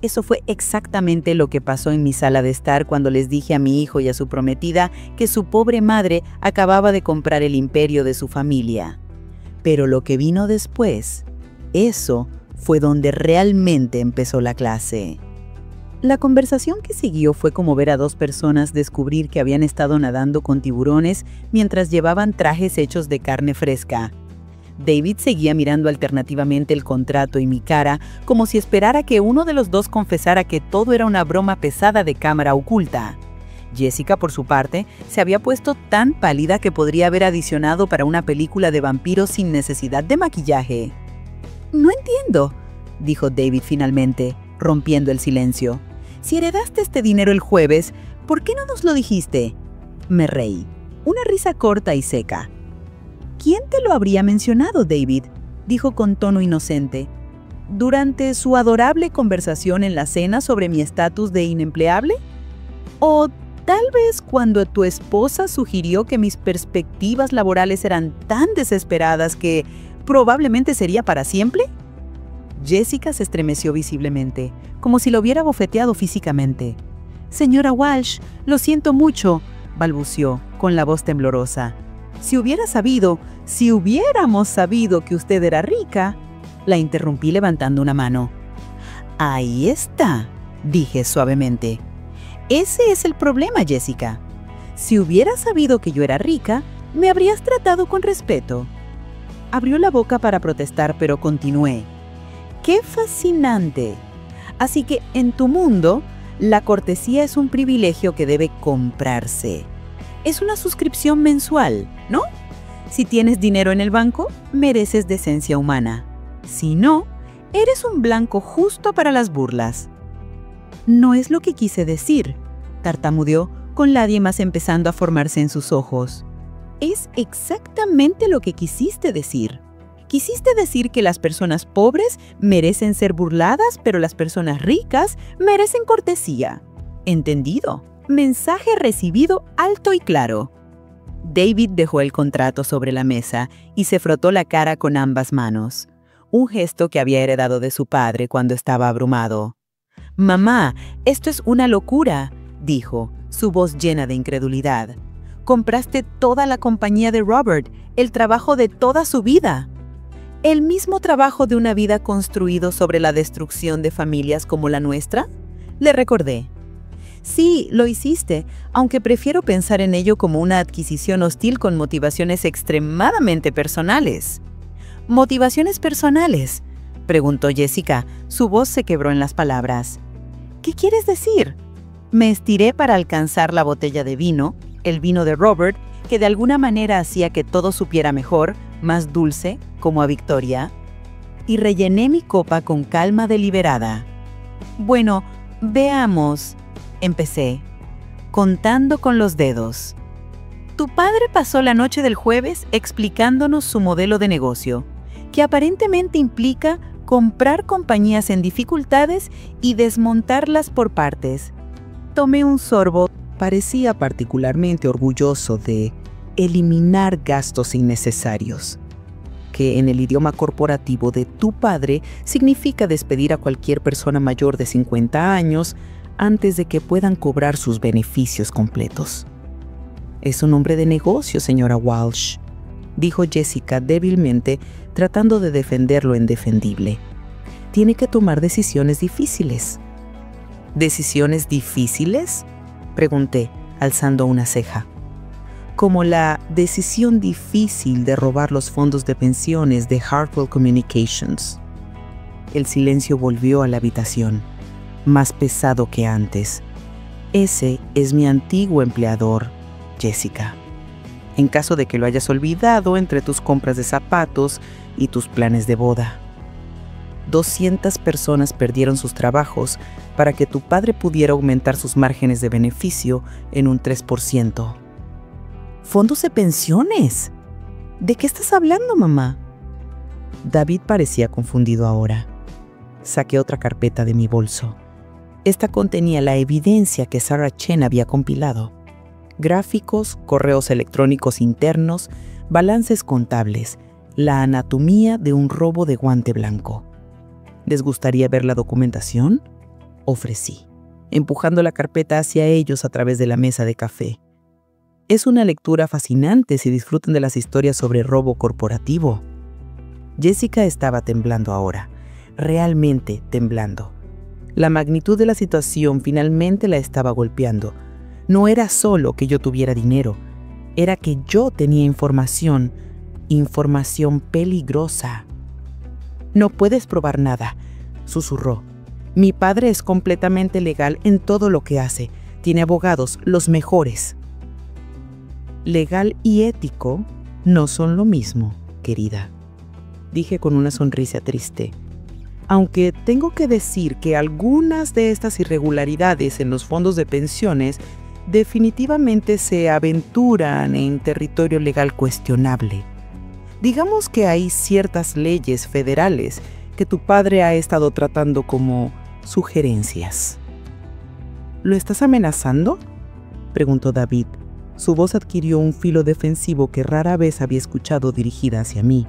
Eso fue exactamente lo que pasó en mi sala de estar cuando les dije a mi hijo y a su prometida que su pobre madre acababa de comprar el imperio de su familia. Pero lo que vino después, eso fue donde realmente empezó la clase. La conversación que siguió fue como ver a dos personas descubrir que habían estado nadando con tiburones mientras llevaban trajes hechos de carne fresca. David seguía mirando alternativamente el contrato y mi cara como si esperara que uno de los dos confesara que todo era una broma pesada de cámara oculta. Jessica, por su parte, se había puesto tan pálida que podría haber adicionado para una película de vampiros sin necesidad de maquillaje. «No entiendo», dijo David finalmente, rompiendo el silencio. «Si heredaste este dinero el jueves, ¿por qué no nos lo dijiste?» Me reí. Una risa corta y seca. «¿Quién te lo habría mencionado, David?», dijo con tono inocente. «¿Durante su adorable conversación en la cena sobre mi estatus de inempleable? ¿O tal vez cuando tu esposa sugirió que mis perspectivas laborales eran tan desesperadas que probablemente sería para siempre?» Jessica se estremeció visiblemente, como si lo hubiera bofeteado físicamente. «Señora Walsh, lo siento mucho», balbució, con la voz temblorosa. Si hubiéramos sabido que usted era rica», la interrumpí levantando una mano. «Ahí está», dije suavemente. «Ese es el problema, Jessica. Si hubieras sabido que yo era rica, me habrías tratado con respeto». Abrió la boca para protestar, pero continué. «¡Qué fascinante! Así que en tu mundo, la cortesía es un privilegio que debe comprarse. Es una suscripción mensual, ¿no? Si tienes dinero en el banco, mereces decencia humana. Si no, eres un blanco justo para las burlas». «No es lo que quise decir», tartamudeó, con lágrimas empezando a formarse en sus ojos. «Es exactamente lo que quisiste decir. Quisiste decir que las personas pobres merecen ser burladas, pero las personas ricas merecen cortesía. ¿Entendido? Mensaje recibido alto y claro». David dejó el contrato sobre la mesa y se frotó la cara con ambas manos, un gesto que había heredado de su padre cuando estaba abrumado. «Mamá, esto es una locura», dijo, su voz llena de incredulidad. «Compraste toda la compañía de Robert, el trabajo de toda su vida». «¿El mismo trabajo de una vida construido sobre la destrucción de familias como la nuestra?», le recordé. «Sí, lo hiciste, aunque prefiero pensar en ello como una adquisición hostil con motivaciones extremadamente personales». «¿Motivaciones personales?», preguntó Jessica. Su voz se quebró en las palabras. «¿Qué quieres decir?». Me estiré para alcanzar la botella de vino, el vino de Robert, que de alguna manera hacía que todo supiera mejor, más dulce, como a victoria, y rellené mi copa con calma deliberada. «Bueno, veamos», empecé, contando con los dedos. «Tu padre pasó la noche del jueves explicándonos su modelo de negocio, que aparentemente implica comprar compañías en dificultades y desmontarlas por partes». Tomé un sorbo. Parecía particularmente orgulloso de eliminar gastos innecesarios, que en el idioma corporativo de tu padre significa despedir a cualquier persona mayor de 50 años antes de que puedan cobrar sus beneficios completos. «Es un hombre de negocio, señora Walsh», dijo Jessica débilmente, tratando de defender lo indefendible. «Tiene que tomar decisiones difíciles». «¿Decisiones difíciles?», pregunté, alzando una ceja. «Como la decisión difícil de robar los fondos de pensiones de Hartwell Communications». El silencio volvió a la habitación, más pesado que antes. «Ese es mi antiguo empleador, Jessica. En caso de que lo hayas olvidado entre tus compras de zapatos y tus planes de boda. 200 personas perdieron sus trabajos para que tu padre pudiera aumentar sus márgenes de beneficio en un 3%. «¿Fondos de pensiones? ¿De qué estás hablando, mamá?». David parecía confundido ahora. Saqué otra carpeta de mi bolso. Esta contenía la evidencia que Sarah Chen había compilado. Gráficos, correos electrónicos internos, balances contables, la anatomía de un robo de guante blanco. ¿Les gustaría ver la documentación?, ofrecí, empujando la carpeta hacia ellos a través de la mesa de café. Es una lectura fascinante si disfrutan de las historias sobre robo corporativo. Jessica estaba temblando ahora, realmente temblando. La magnitud de la situación finalmente la estaba golpeando. No era solo que yo tuviera dinero, era que yo tenía información peligrosa. «No puedes probar nada», susurró. «Mi padre es completamente legal en todo lo que hace. Tiene abogados, los mejores». «Legal y ético no son lo mismo, querida», dije con una sonrisa triste. Aunque tengo que decir que algunas de estas irregularidades en los fondos de pensiones definitivamente se aventuran en territorio legal cuestionable. Digamos que hay ciertas leyes federales que tu padre ha estado tratando como sugerencias. ¿Lo estás amenazando?, preguntó David. Su voz adquirió un filo defensivo que rara vez había escuchado dirigida hacia mí.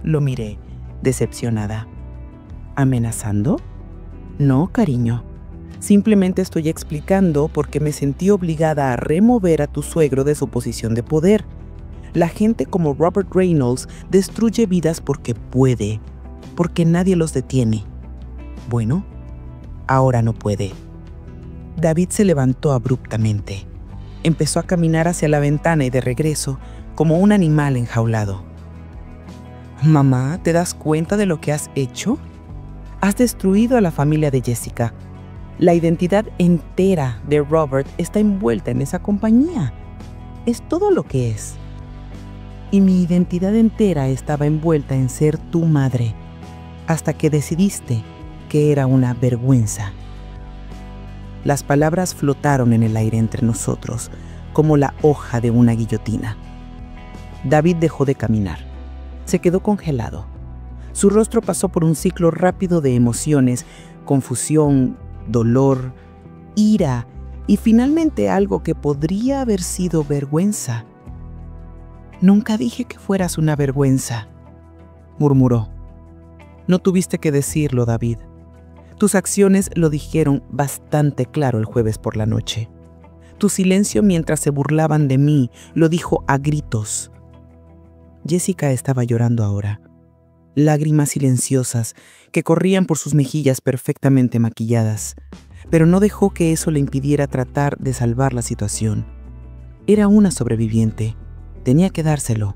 Lo miré, decepcionada. ¿Amenazando? No, cariño. Simplemente estoy explicando por qué me sentí obligada a remover a tu suegro de su posición de poder. La gente como Robert Reynolds destruye vidas porque puede, porque nadie los detiene. Bueno, ahora no puede. David se levantó abruptamente. Empezó a caminar hacia la ventana y de regreso, como un animal enjaulado. «Mamá, ¿te das cuenta de lo que has hecho? Has destruido a la familia de Jessica. La identidad entera de Robert está envuelta en esa compañía. Es todo lo que es. Y mi identidad entera estaba envuelta en ser tu madre, hasta que decidiste que era una vergüenza». Las palabras flotaron en el aire entre nosotros, como la hoja de una guillotina. David dejó de caminar. Se quedó congelado. Su rostro pasó por un ciclo rápido de emociones, confusión, dolor, ira y finalmente algo que podría haber sido vergüenza. «Nunca dije que fueras una vergüenza», murmuró. «No tuviste que decirlo, David. Tus acciones lo dijeron bastante claro el jueves por la noche. Tu silencio mientras se burlaban de mí lo dijo a gritos». Jessica estaba llorando ahora. Lágrimas silenciosas que corrían por sus mejillas perfectamente maquilladas, pero no dejó que eso le impidiera tratar de salvar la situación. Era una sobreviviente. Tenía que dárselo.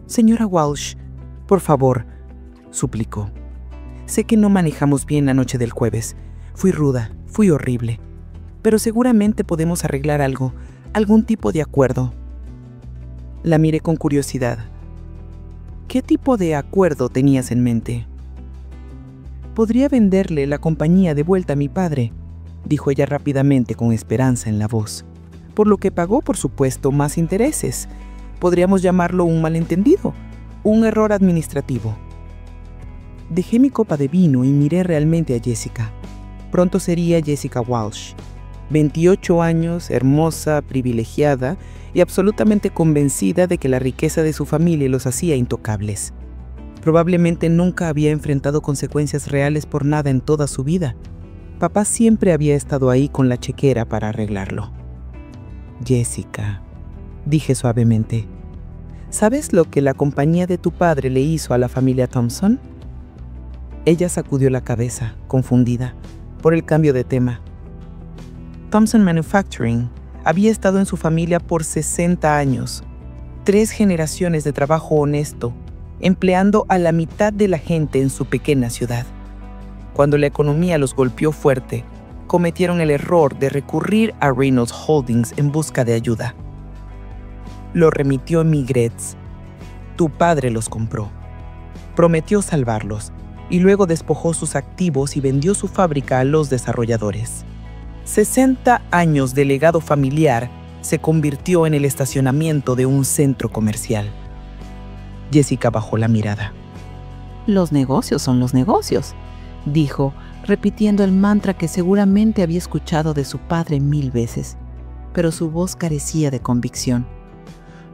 «Señora Walsh, por favor», suplicó. «Sé que no manejamos bien la noche del jueves. Fui ruda, fui horrible. Pero seguramente podemos arreglar algo, algún tipo de acuerdo». La miré con curiosidad. «¿Qué tipo de acuerdo tenías en mente?» «Podría venderle la compañía de vuelta a mi padre», dijo ella rápidamente con esperanza en la voz. «Por lo que pagó, por supuesto, más intereses. Podríamos llamarlo un malentendido, un error administrativo». Dejé mi copa de vino y miré realmente a Jessica. Pronto sería Jessica Walsh. 28 años, hermosa, privilegiada y absolutamente convencida de que la riqueza de su familia los hacía intocables. Probablemente nunca había enfrentado consecuencias reales por nada en toda su vida. Papá siempre había estado ahí con la chequera para arreglarlo. «Jessica», dije suavemente, «¿sabes lo que la compañía de tu padre le hizo a la familia Thompson?» Ella sacudió la cabeza, confundida, por el cambio de tema. Thompson Manufacturing había estado en su familia por 60 años, 3 generaciones de trabajo honesto, empleando a la mitad de la gente en su pequeña ciudad. Cuando la economía los golpeó fuerte, cometieron el error de recurrir a Reynolds Holdings en busca de ayuda. Lo remitió Migretz. Tu padre los compró. Prometió salvarlos y luego despojó sus activos y vendió su fábrica a los desarrolladores. 60 años de legado familiar se convirtió en el estacionamiento de un centro comercial. Jessica bajó la mirada. «Los negocios son los negocios», dijo, repitiendo el mantra que seguramente había escuchado de su padre 1000 veces, pero su voz carecía de convicción.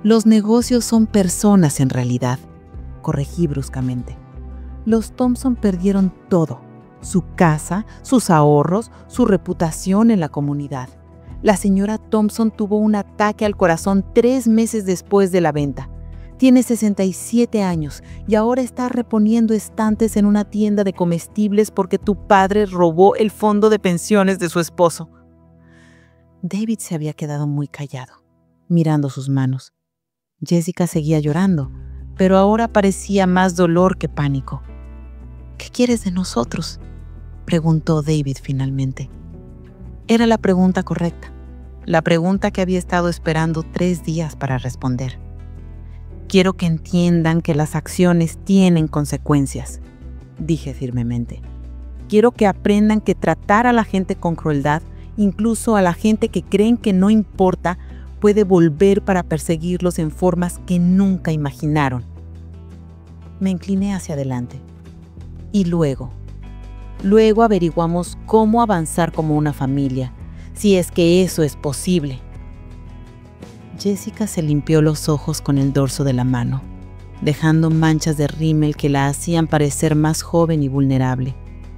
«Los negocios son personas en realidad», corregí bruscamente. Los Thompson perdieron todo, su casa, sus ahorros, su reputación en la comunidad. La señora Thompson tuvo un ataque al corazón 3 meses después de la venta. Tiene 67 años y ahora está reponiendo estantes en una tienda de comestibles porque tu padre robó el fondo de pensiones de su esposo. David se había quedado muy callado, mirando sus manos. Jessica seguía llorando, pero ahora parecía más dolor que pánico. ¿Qué quieres de nosotros?, preguntó David finalmente. Era la pregunta correcta, la pregunta que había estado esperando 3 días para responder. Quiero que entiendan que las acciones tienen consecuencias, dije firmemente. Quiero que aprendan que tratar a la gente con crueldad, incluso a la gente que creen que no importa, puede volver para perseguirlos en formas que nunca imaginaron. Me incliné hacia adelante. Y luego averiguamos cómo avanzar como una familia, si es que eso es posible. Jessica se limpió los ojos con el dorso de la mano, dejando manchas de rímel que la hacían parecer más joven y vulnerable,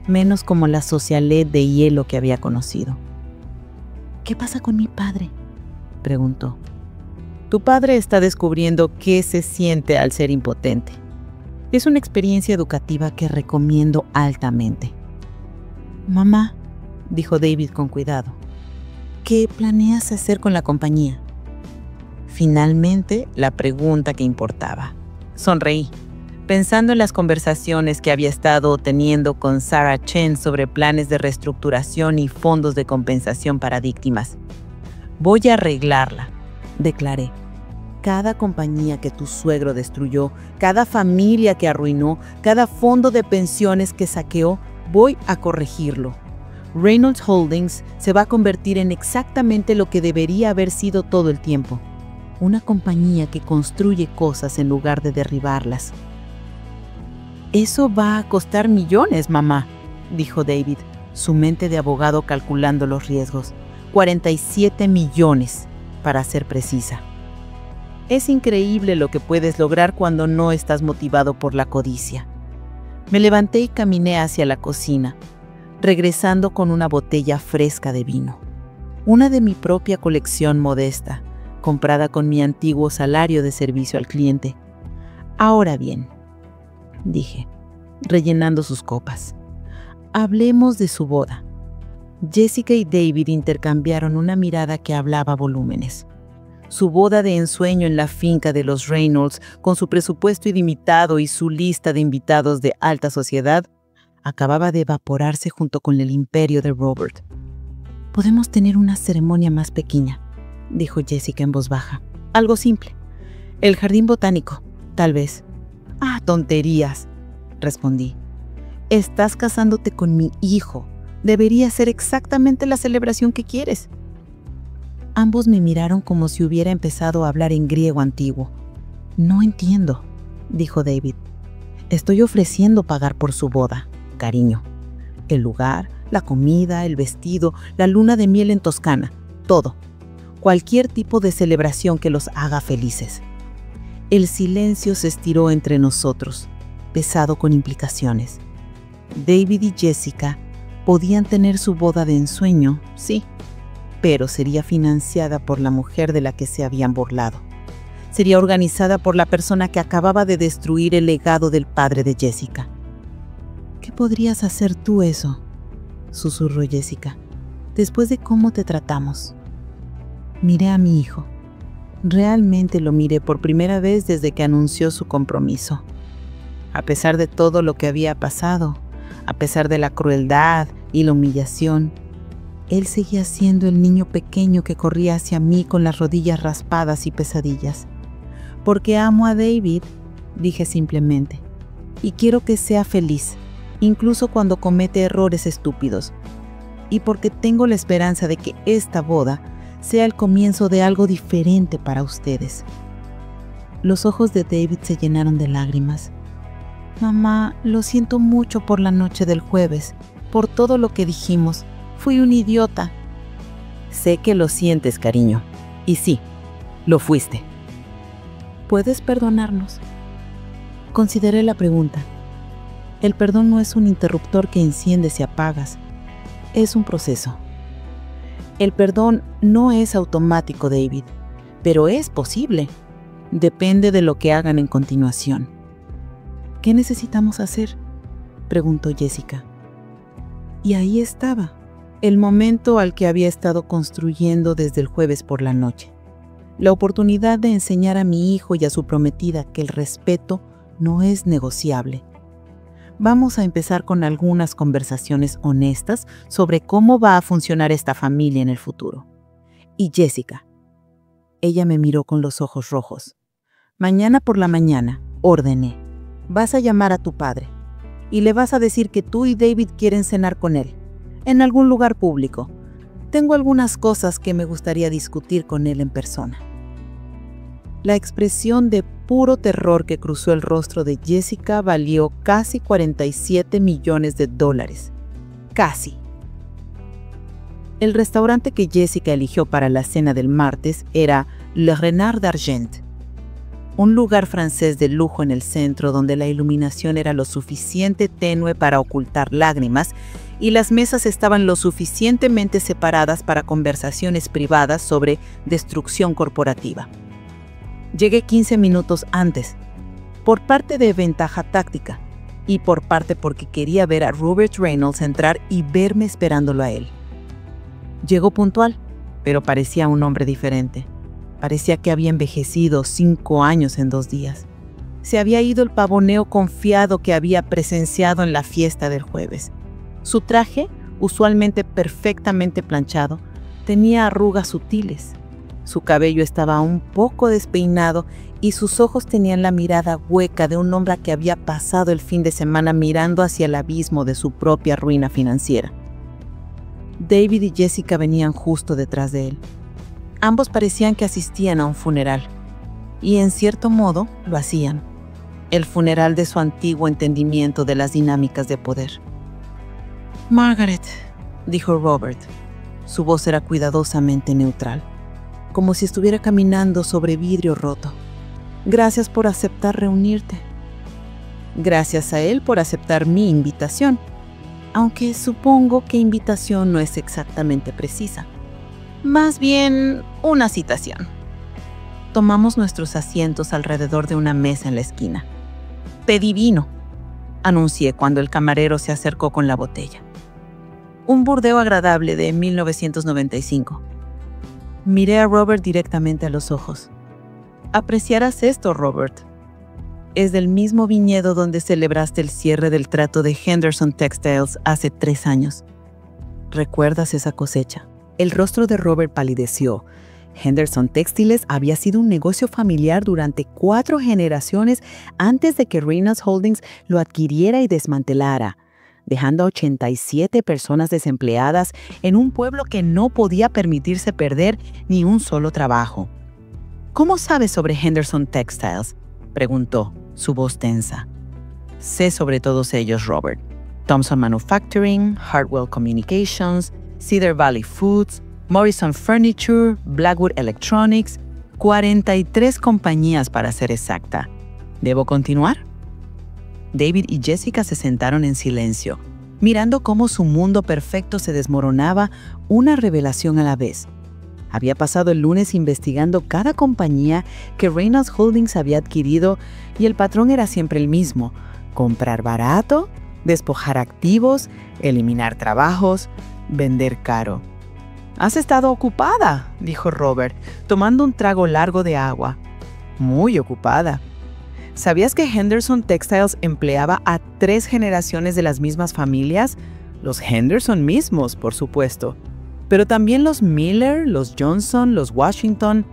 menos como la socialette de hielo que había conocido. ¿Qué pasa con mi padre?, preguntó. Tu padre está descubriendo qué se siente al ser impotente. Es una experiencia educativa que recomiendo altamente. Mamá, dijo David con cuidado, ¿qué planeas hacer con la compañía? Finalmente, la pregunta que importaba. Sonreí, pensando en las conversaciones que había estado teniendo con Sarah Chen sobre planes de reestructuración y fondos de compensación para víctimas. Voy a arreglarla, declaré. Cada compañía que tu suegro destruyó, cada familia que arruinó, cada fondo de pensiones que saqueó, voy a corregirlo. Reynolds Holdings se va a convertir en exactamente lo que debería haber sido todo el tiempo. Una compañía que construye cosas en lugar de derribarlas. Eso va a costar millones, mamá, dijo David, su mente de abogado calculando los riesgos. 47 millones, para ser precisa. Es increíble lo que puedes lograr cuando no estás motivado por la codicia. Me levanté y caminé hacia la cocina, regresando con una botella fresca de vino. Una de mi propia colección modesta, comprada con mi antiguo salario de servicio al cliente. Ahora bien, dije, rellenando sus copas, hablemos de su boda. Jessica y David intercambiaron una mirada que hablaba volúmenes. Su boda de ensueño en la finca de los Reynolds, con su presupuesto ilimitado y su lista de invitados de alta sociedad, acababa de evaporarse junto con el imperio de Robert. Podemos tener una ceremonia más pequeña, dijo Jessica en voz baja. Algo simple. El jardín botánico, tal vez. Ah, tonterías, respondí. Estás casándote con mi hijo. Debería ser exactamente la celebración que quieres. Ambos me miraron como si hubiera empezado a hablar en griego antiguo. No entiendo, dijo David. Estoy ofreciendo pagar por su boda, cariño. El lugar, la comida, el vestido, la luna de miel en Toscana, todo. Cualquier tipo de celebración que los haga felices. El silencio se estiró entre nosotros, pesado con implicaciones. David y Jessica podían tener su boda de ensueño, sí, pero sería financiada por la mujer de la que se habían burlado. Sería organizada por la persona que acababa de destruir el legado del padre de Jessica. ¿Qué podrías hacer tú eso?, susurró Jessica, después de cómo te tratamos. Miré a mi hijo. Realmente lo miré por primera vez desde que anunció su compromiso. A pesar de todo lo que había pasado, a pesar de la crueldad y la humillación, él seguía siendo el niño pequeño que corría hacia mí con las rodillas raspadas y pesadillas. Porque amo a David, dije simplemente, y quiero que sea feliz, incluso cuando comete errores estúpidos. Y porque tengo la esperanza de que esta boda sea el comienzo de algo diferente para ustedes. Los ojos de David se llenaron de lágrimas. Mamá, lo siento mucho por la noche del jueves, por todo lo que dijimos. Fui un idiota. Sé que lo sientes, cariño. Y sí, lo fuiste. ¿Puedes perdonarnos? Consideré la pregunta. El perdón no es un interruptor que enciendes y apagas. Es un proceso. El perdón no es automático, David, pero es posible. Depende de lo que hagan en continuación. ¿Qué necesitamos hacer?, preguntó Jessica. Y ahí estaba, el momento al que había estado construyendo desde el jueves por la noche. La oportunidad de enseñar a mi hijo y a su prometida que el respeto no es negociable. Vamos a empezar con algunas conversaciones honestas sobre cómo va a funcionar esta familia en el futuro. Y Jessica, ella me miró con los ojos rojos. Mañana por la mañana, ordené, vas a llamar a tu padre y le vas a decir que tú y David quieren cenar con él, en algún lugar público. Tengo algunas cosas que me gustaría discutir con él en persona. La expresión de puro terror que cruzó el rostro de Jessica valió casi $47 millones. Casi. El restaurante que Jessica eligió para la cena del martes era Le Renard d'Argent, un lugar francés de lujo en el centro donde la iluminación era lo suficiente tenue para ocultar lágrimas y las mesas estaban lo suficientemente separadas para conversaciones privadas sobre destrucción corporativa. Llegué 15 minutos antes, por parte de ventaja táctica y por parte porque quería ver a Robert Reynolds entrar y verme esperándolo a él. Llegó puntual, pero parecía un hombre diferente. Parecía que había envejecido 5 años en 2 días. Se había ido el pavoneo confiado que había presenciado en la fiesta del jueves. Su traje, usualmente perfectamente planchado, tenía arrugas sutiles. Su cabello estaba un poco despeinado y sus ojos tenían la mirada hueca de un hombre que había pasado el fin de semana mirando hacia el abismo de su propia ruina financiera. David y Jessica venían justo detrás de él. Ambos parecían que asistían a un funeral, y en cierto modo lo hacían. El funeral de su antiguo entendimiento de las dinámicas de poder. «Margaret», dijo Robert. Su voz era cuidadosamente neutral, como si estuviera caminando sobre vidrio roto. «Gracias por aceptar reunirte. Gracias a él por aceptar mi invitación, aunque supongo que invitación no es exactamente precisa. Más bien una citación». Tomamos nuestros asientos alrededor de una mesa en la esquina. «Pedí vino», anuncié cuando el camarero se acercó con la botella. Un Burdeos agradable de 1995. Miré a Robert directamente a los ojos. «Apreciarás esto, Robert. Es del mismo viñedo donde celebraste el cierre del trato de Henderson Textiles hace 3 años. ¿Recuerdas esa cosecha?». El rostro de Robert palideció. Henderson Textiles había sido un negocio familiar durante 4 generaciones antes de que Reynolds Holdings lo adquiriera y desmantelara, dejando a 87 personas desempleadas en un pueblo que no podía permitirse perder ni un solo trabajo. «¿Cómo sabes sobre Henderson Textiles?», preguntó, su voz tensa. «Sé sobre todos ellos, Robert. Thompson Manufacturing, Hartwell Communications, Cedar Valley Foods, Morrison Furniture, Blackwood Electronics, 43 compañías para ser exacta. ¿Debo continuar?». David y Jessica se sentaron en silencio, mirando cómo su mundo perfecto se desmoronaba una revelación a la vez. Había pasado el lunes investigando cada compañía que Reynolds Holdings había adquirido y el patrón era siempre el mismo: comprar barato, despojar activos, eliminar trabajos, vender caro. «Has estado ocupada», dijo Robert, tomando un trago largo de agua. «Muy ocupada. ¿Sabías que Henderson Textiles empleaba a 3 generaciones de las mismas familias? Los Henderson mismos, por supuesto. Pero también los Miller, los Johnson, los Washington.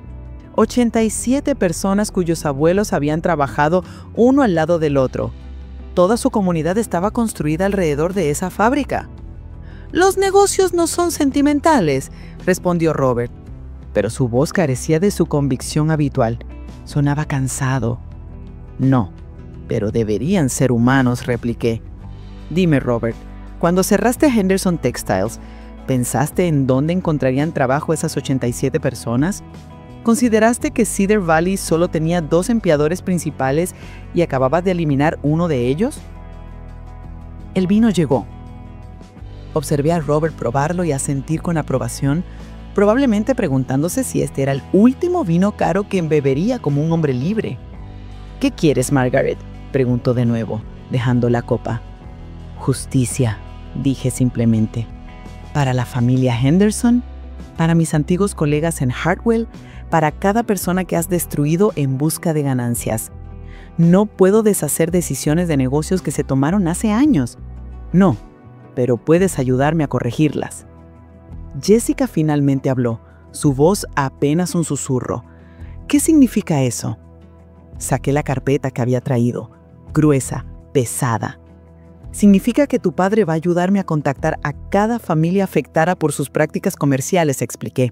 87 personas cuyos abuelos habían trabajado uno al lado del otro. Toda su comunidad estaba construida alrededor de esa fábrica». «Los negocios no son sentimentales», respondió Robert. Pero su voz carecía de su convicción habitual. Sonaba cansado. «No, pero deberían ser humanos», repliqué. «Dime, Robert, cuando cerraste Henderson Textiles, ¿pensaste en dónde encontrarían trabajo esas 87 personas? ¿Consideraste que Cedar Valley solo tenía 2 empleadores principales y acababa de eliminar uno de ellos?» El vino llegó. Observé a Robert probarlo y asentir con aprobación, probablemente preguntándose si este era el último vino caro que bebería como un hombre libre. «¿Qué quieres, Margaret?», preguntó de nuevo, dejando la copa. «Justicia», dije simplemente. «Para la familia Henderson, para mis antiguos colegas en Hartwell, para cada persona que has destruido en busca de ganancias. No puedo deshacer decisiones de negocios que se tomaron hace años. No, pero puedes ayudarme a corregirlas». Jessica finalmente habló, su voz apenas un susurro. «¿Qué significa eso?». Saqué la carpeta que había traído, gruesa, pesada. «Significa que tu padre va a ayudarme a contactar a cada familia afectada por sus prácticas comerciales», expliqué.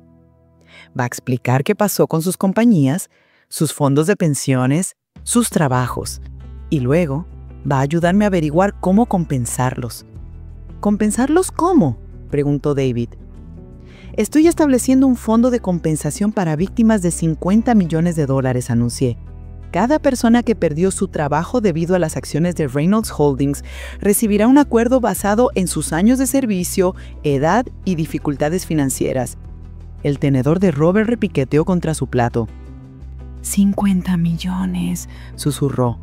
«Va a explicar qué pasó con sus compañías, sus fondos de pensiones, sus trabajos. Y luego va a ayudarme a averiguar cómo compensarlos». «¿Compensarlos cómo?», preguntó David. «Estoy estableciendo un fondo de compensación para víctimas de $50 millones», anuncié. «Cada persona que perdió su trabajo debido a las acciones de Reynolds Holdings recibirá un acuerdo basado en sus años de servicio, edad y dificultades financieras». El tenedor de Robert repiqueteó contra su plato. «$50 millones», susurró.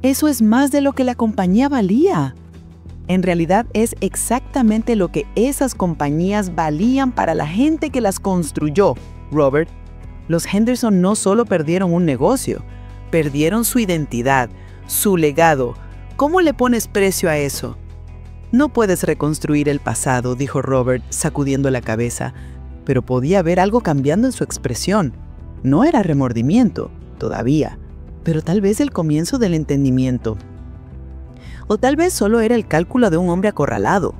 «Eso es más de lo que la compañía valía». «En realidad es exactamente lo que esas compañías valían para la gente que las construyó, Robert. Los Henderson no solo perdieron un negocio, perdieron su identidad, su legado. ¿Cómo le pones precio a eso?». «No puedes reconstruir el pasado», dijo Robert, sacudiendo la cabeza, pero podía ver algo cambiando en su expresión. No era remordimiento, todavía, pero tal vez el comienzo del entendimiento. O tal vez solo era el cálculo de un hombre acorralado.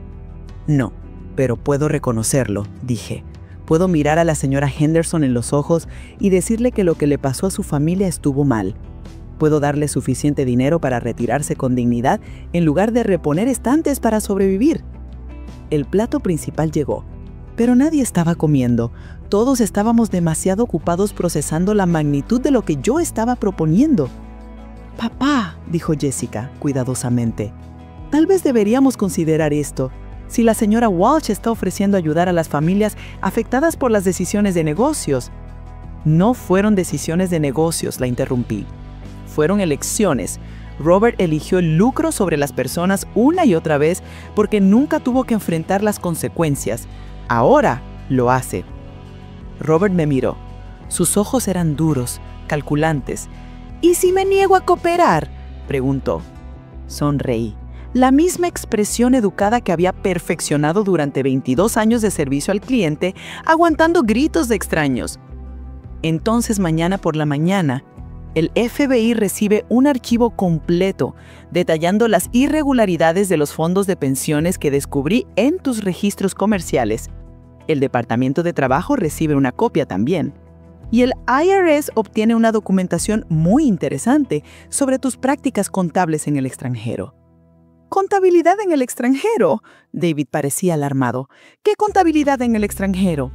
«No, pero puedo reconocerlo», dije. «Puedo mirar a la señora Henderson en los ojos y decirle que lo que le pasó a su familia estuvo mal. Puedo darle suficiente dinero para retirarse con dignidad en lugar de reponer estantes para sobrevivir». El plato principal llegó, pero nadie estaba comiendo. Todos estábamos demasiado ocupados procesando la magnitud de lo que yo estaba proponiendo. «Papá», dijo Jessica, cuidadosamente, «tal vez deberíamos considerar esto. Si la señora Walsh está ofreciendo ayudar a las familias afectadas por las decisiones de negocios». «No fueron decisiones de negocios», la interrumpí. «Fueron elecciones. Robert eligió el lucro sobre las personas una y otra vez porque nunca tuvo que enfrentar las consecuencias. Ahora lo hace». Robert me miró. Sus ojos eran duros, calculantes. «¿Y si me niego a cooperar?», preguntó. Sonreí. La misma expresión educada que había perfeccionado durante 22 años de servicio al cliente, aguantando gritos de extraños. «Entonces mañana por la mañana, el FBI recibe un archivo completo detallando las irregularidades de los fondos de pensiones que descubrí en tus registros comerciales. El Departamento de Trabajo recibe una copia también. Y el IRS obtiene una documentación muy interesante sobre tus prácticas contables en el extranjero». «¿Contabilidad en el extranjero?», David parecía alarmado. «¿Qué contabilidad en el extranjero?».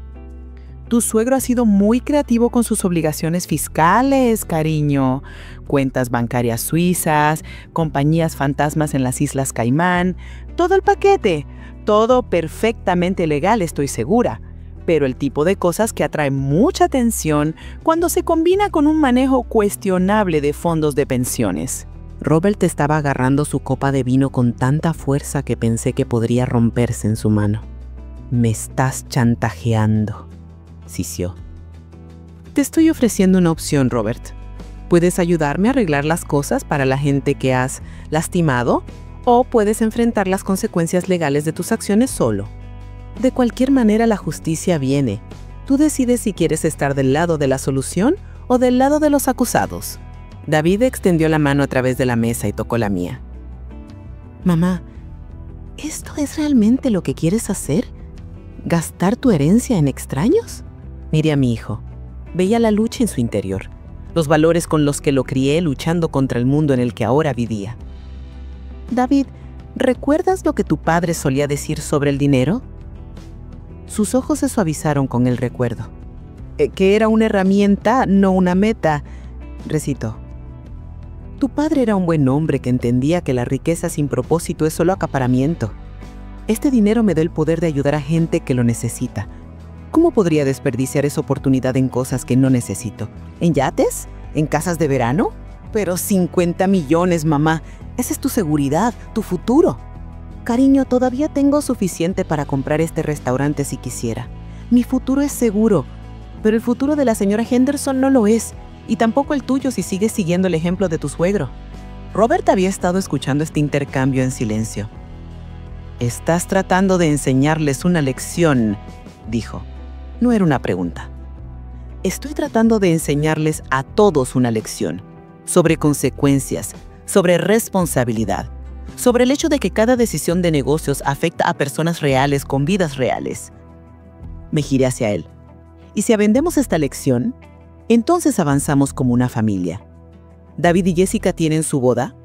«Tu suegro ha sido muy creativo con sus obligaciones fiscales, cariño. Cuentas bancarias suizas, compañías fantasmas en las Islas Caimán, todo el paquete. Todo perfectamente legal, estoy segura. Pero el tipo de cosas que atrae mucha atención cuando se combina con un manejo cuestionable de fondos de pensiones». Robert estaba agarrando su copa de vino con tanta fuerza que pensé que podría romperse en su mano. «Me estás chantajeando», sisió. «Te estoy ofreciendo una opción, Robert. Puedes ayudarme a arreglar las cosas para la gente que has lastimado, o puedes enfrentar las consecuencias legales de tus acciones solo. De cualquier manera, la justicia viene. Tú decides si quieres estar del lado de la solución o del lado de los acusados». David extendió la mano a través de la mesa y tocó la mía. «Mamá, ¿esto es realmente lo que quieres hacer? ¿Gastar tu herencia en extraños?». Miré a mi hijo. Veía la lucha en su interior, los valores con los que lo crié luchando contra el mundo en el que ahora vivía. «David, ¿recuerdas lo que tu padre solía decir sobre el dinero?». Sus ojos se suavizaron con el recuerdo. «Que era una herramienta, no una meta», recitó. «Tu padre era un buen hombre que entendía que la riqueza sin propósito es solo acaparamiento. Este dinero me da el poder de ayudar a gente que lo necesita. ¿Cómo podría desperdiciar esa oportunidad en cosas que no necesito? ¿En yates? ¿En casas de verano? Pero 50 millones, mamá. Esa es tu seguridad, tu futuro. Cariño, todavía tengo suficiente para comprar este restaurante si quisiera. Mi futuro es seguro, pero el futuro de la señora Henderson no lo es, y tampoco el tuyo si sigues siguiendo el ejemplo de tu suegro. Robert había estado escuchando este intercambio en silencio. «Estás tratando de enseñarles una lección», dijo. No era una pregunta. «Estoy tratando de enseñarles a todos una lección sobre consecuencias, sobre responsabilidad, sobre el hecho de que cada decisión de negocios afecta a personas reales con vidas reales». Me giré hacia él. «Y si aprendemos esta lección, entonces avanzamos como una familia. David y Jessica tienen su boda.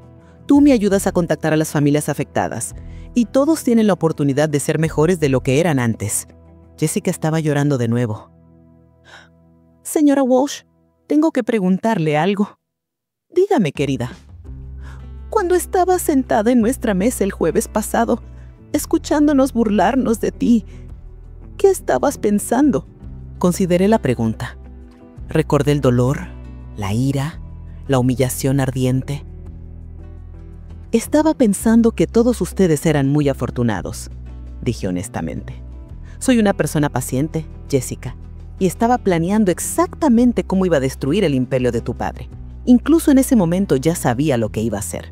Tú me ayudas a contactar a las familias afectadas. Y todos tienen la oportunidad de ser mejores de lo que eran antes». Jessica estaba llorando de nuevo. «Señora Walsh, tengo que preguntarle algo». «Dígame, querida». «Cuando estaba sentada en nuestra mesa el jueves pasado, escuchándonos burlarnos de ti, ¿qué estabas pensando?». Consideré la pregunta. Recordé el dolor, la ira, la humillación ardiente. «Estaba pensando que todos ustedes eran muy afortunados», dije honestamente. «Soy una persona paciente, Jessica, y estaba planeando exactamente cómo iba a destruir el imperio de tu padre. Incluso en ese momento ya sabía lo que iba a hacer».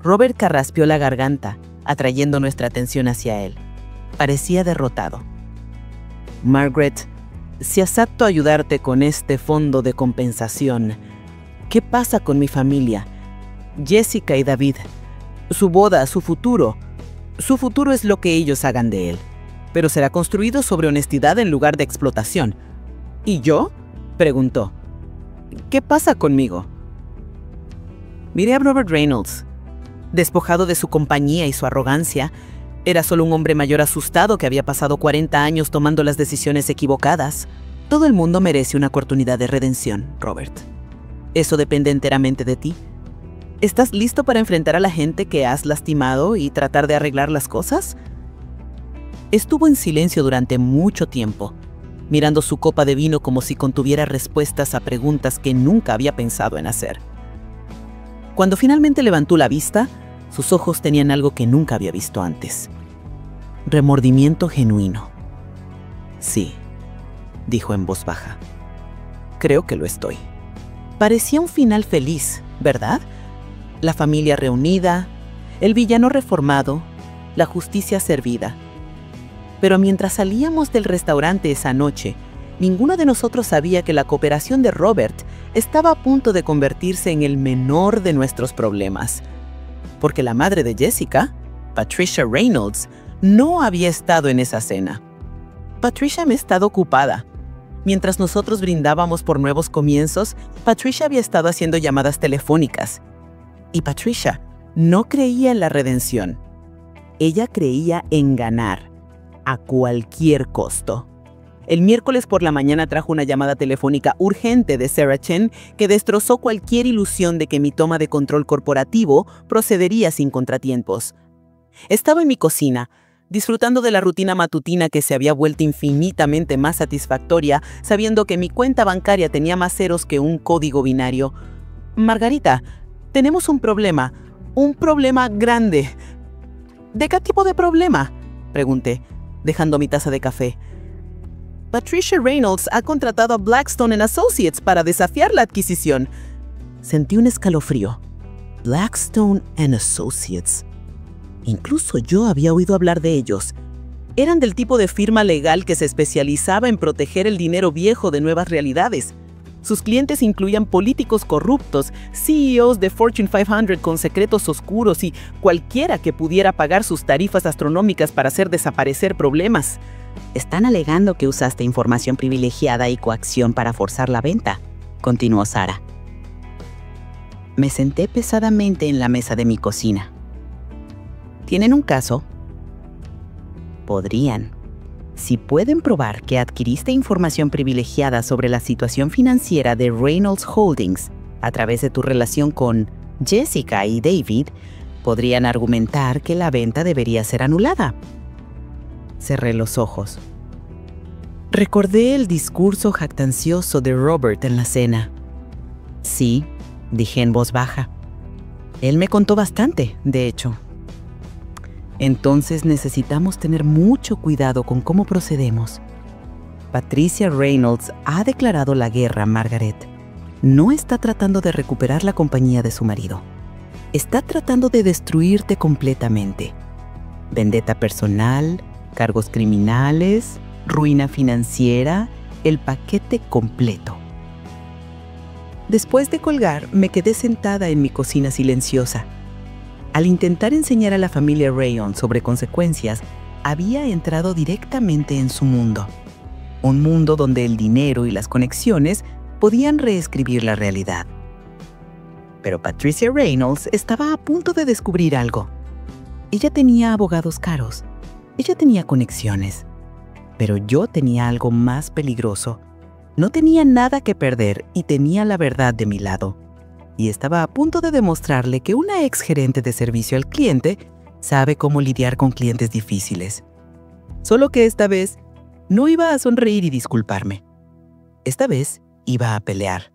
Robert carraspeó la garganta, atrayendo nuestra atención hacia él. Parecía derrotado. «Margaret, si acepto ayudarte con este fondo de compensación, ¿qué pasa con mi familia? Jessica y David, su boda, su futuro. Su futuro es lo que ellos hagan de él, pero será construido sobre honestidad en lugar de explotación». «¿Y yo?», preguntó. «¿Qué pasa conmigo?». Miré a Robert Reynolds. Despojado de su compañía y su arrogancia, era solo un hombre mayor asustado que había pasado 40 años tomando las decisiones equivocadas. Todo el mundo merece una oportunidad de redención, Robert. Eso depende enteramente de ti. ¿Estás listo para enfrentar a la gente que has lastimado y tratar de arreglar las cosas? Estuvo en silencio durante mucho tiempo, mirando su copa de vino como si contuviera respuestas a preguntas que nunca había pensado en hacer. Cuando finalmente levantó la vista, sus ojos tenían algo que nunca había visto antes. Remordimiento genuino. «Sí», dijo en voz baja. «Creo que lo estoy». Parecía un final feliz, ¿verdad? La familia reunida, el villano reformado, la justicia servida. Pero mientras salíamos del restaurante esa noche, ninguno de nosotros sabía que la cooperación de Robert estaba a punto de convertirse en el menor de nuestros problemas. Porque la madre de Jessica, Patricia Reynolds, no había estado en esa cena. Patricia había estado ocupada. Mientras nosotros brindábamos por nuevos comienzos, Patricia había estado haciendo llamadas telefónicas. Y Patricia no creía en la redención. Ella creía en ganar, a cualquier costo. El miércoles por la mañana trajo una llamada telefónica urgente de Sarah Chen que destrozó cualquier ilusión de que mi toma de control corporativo procedería sin contratiempos. Estaba en mi cocina, disfrutando de la rutina matutina que se había vuelto infinitamente más satisfactoria, sabiendo que mi cuenta bancaria tenía más ceros que un código binario. «Margarita, tenemos un problema grande». «¿De qué tipo de problema?», pregunté, dejando mi taza de café. «Patricia Reynolds ha contratado a Blackstone & Associates para desafiar la adquisición». Sentí un escalofrío. Blackstone & Associates. Incluso yo había oído hablar de ellos. Eran del tipo de firma legal que se especializaba en proteger el dinero viejo de nuevas realidades. Sus clientes incluían políticos corruptos, CEOs de Fortune 500 con secretos oscuros y cualquiera que pudiera pagar sus tarifas astronómicas para hacer desaparecer problemas. «Están alegando que usaste información privilegiada y coacción para forzar la venta», continuó Sarah. Me senté pesadamente en la mesa de mi cocina. ¿Tienen un caso? Podrían. Si pueden probar que adquiriste información privilegiada sobre la situación financiera de Reynolds Holdings a través de tu relación con Jessica y David, podrían argumentar que la venta debería ser anulada. Cerré los ojos. Recordé el discurso jactancioso de Robert en la cena. Sí, dije en voz baja. Él me contó bastante, de hecho. Entonces necesitamos tener mucho cuidado con cómo procedemos. Patricia Reynolds ha declarado la guerra a Margaret. No está tratando de recuperar la compañía de su marido. Está tratando de destruirte completamente. Vendetta personal, cargos criminales, ruina financiera, el paquete completo. Después de colgar, me quedé sentada en mi cocina silenciosa. Al intentar enseñar a la familia Rayon sobre consecuencias, había entrado directamente en su mundo. Un mundo donde el dinero y las conexiones podían reescribir la realidad. Pero Patricia Reynolds estaba a punto de descubrir algo. Ella tenía abogados caros. Ella tenía conexiones. Pero yo tenía algo más peligroso. No tenía nada que perder y tenía la verdad de mi lado. Y estaba a punto de demostrarle que una exgerente de servicio al cliente sabe cómo lidiar con clientes difíciles. Solo que esta vez no iba a sonreír y disculparme. Esta vez iba a pelear.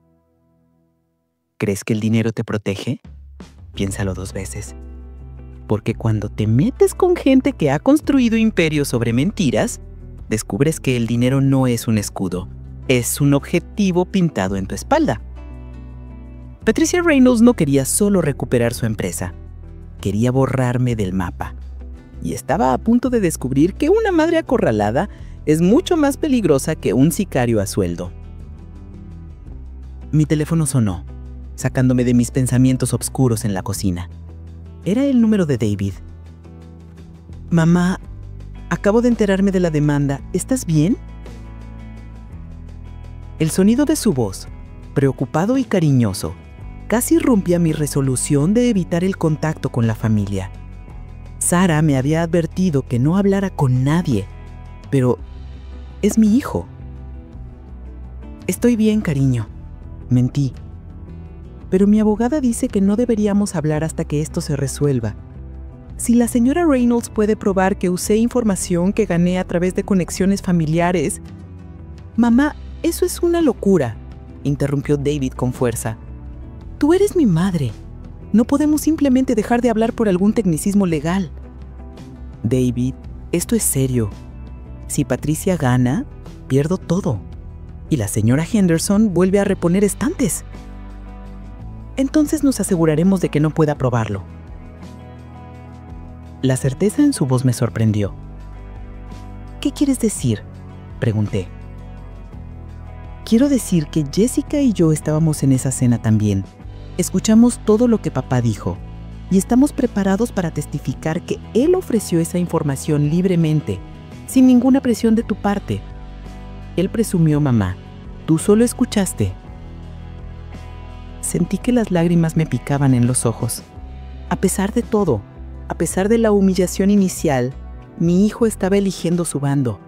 ¿Crees que el dinero te protege? Piénsalo 2 veces. Porque cuando te metes con gente que ha construido imperios sobre mentiras, descubres que el dinero no es un escudo, es un objetivo pintado en tu espalda. Patricia Reynolds no quería solo recuperar su empresa, quería borrarme del mapa. Y estaba a punto de descubrir que una madre acorralada es mucho más peligrosa que un sicario a sueldo. Mi teléfono sonó, sacándome de mis pensamientos oscuros en la cocina. Era el número de David. Mamá, acabo de enterarme de la demanda. ¿Estás bien? El sonido de su voz, preocupado y cariñoso, casi rompía mi resolución de evitar el contacto con la familia. Sara me había advertido que no hablara con nadie, pero es mi hijo. Estoy bien, cariño. Mentí. Pero mi abogada dice que no deberíamos hablar hasta que esto se resuelva. Si la señora Reynolds puede probar que usé información que gané a través de conexiones familiares... Mamá, eso es una locura, interrumpió David con fuerza. Tú eres mi madre. No podemos simplemente dejar de hablar por algún tecnicismo legal. David, esto es serio. Si Patricia gana, pierdo todo. Y la señora Henderson vuelve a reponer estantes. Entonces nos aseguraremos de que no pueda probarlo. La certeza en su voz me sorprendió. ¿Qué quieres decir?, pregunté. Quiero decir que Jessica y yo estábamos en esa cena también. Escuchamos todo lo que papá dijo y estamos preparados para testificar que él ofreció esa información libremente, sin ninguna presión de tu parte. Él presumió, mamá. Tú solo escuchaste. Sentí que las lágrimas me picaban en los ojos. A pesar de todo, a pesar de la humillación inicial, mi hijo estaba eligiendo su bando,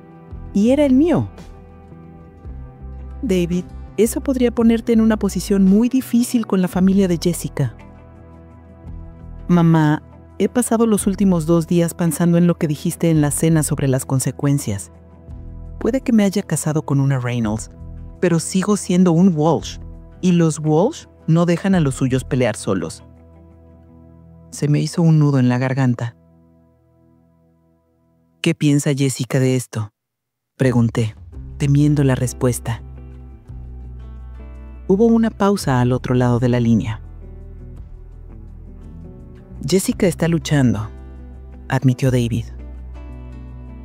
y era el mío. David, eso podría ponerte en una posición muy difícil con la familia de Jessica. Mamá, he pasado los últimos 2 días pensando en lo que dijiste en la cena sobre las consecuencias. Puede que me haya casado con una Reynolds, pero sigo siendo un Walsh, y los Walsh no dejan a los suyos pelear solos. Se me hizo un nudo en la garganta. ¿Qué piensa Jessica de esto?, pregunté, temiendo la respuesta. Hubo una pausa al otro lado de la línea. Jessica está luchando, admitió David.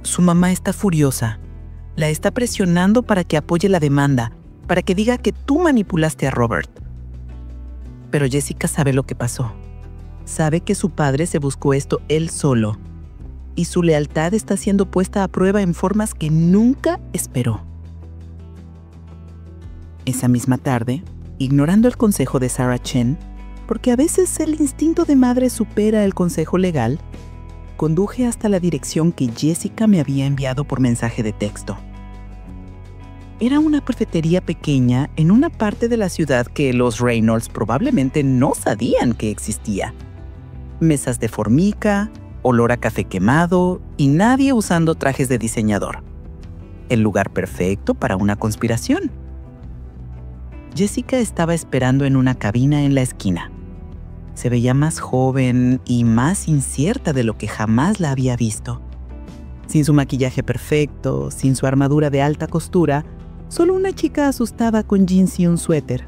Su mamá está furiosa. La está presionando para que apoye la demanda, para que diga que tú manipulaste a Robert. Pero Jessica sabe lo que pasó. Sabe que su padre se buscó esto él solo, y su lealtad está siendo puesta a prueba en formas que nunca esperó. Esa misma tarde, ignorando el consejo de Sarah Chen, porque a veces el instinto de madre supera el consejo legal, conduje hasta la dirección que Jessica me había enviado por mensaje de texto. Era una cafetería pequeña en una parte de la ciudad que los Reynolds probablemente no sabían que existía. Mesas de formica, olor a café quemado y nadie usando trajes de diseñador. el lugar perfecto para una conspiración. Jessica estaba esperando en una cabina en la esquina. Se veía más joven y más incierta de lo que jamás la había visto. Sin su maquillaje perfecto, sin su armadura de alta costura, solo una chica asustada con jeans y un suéter.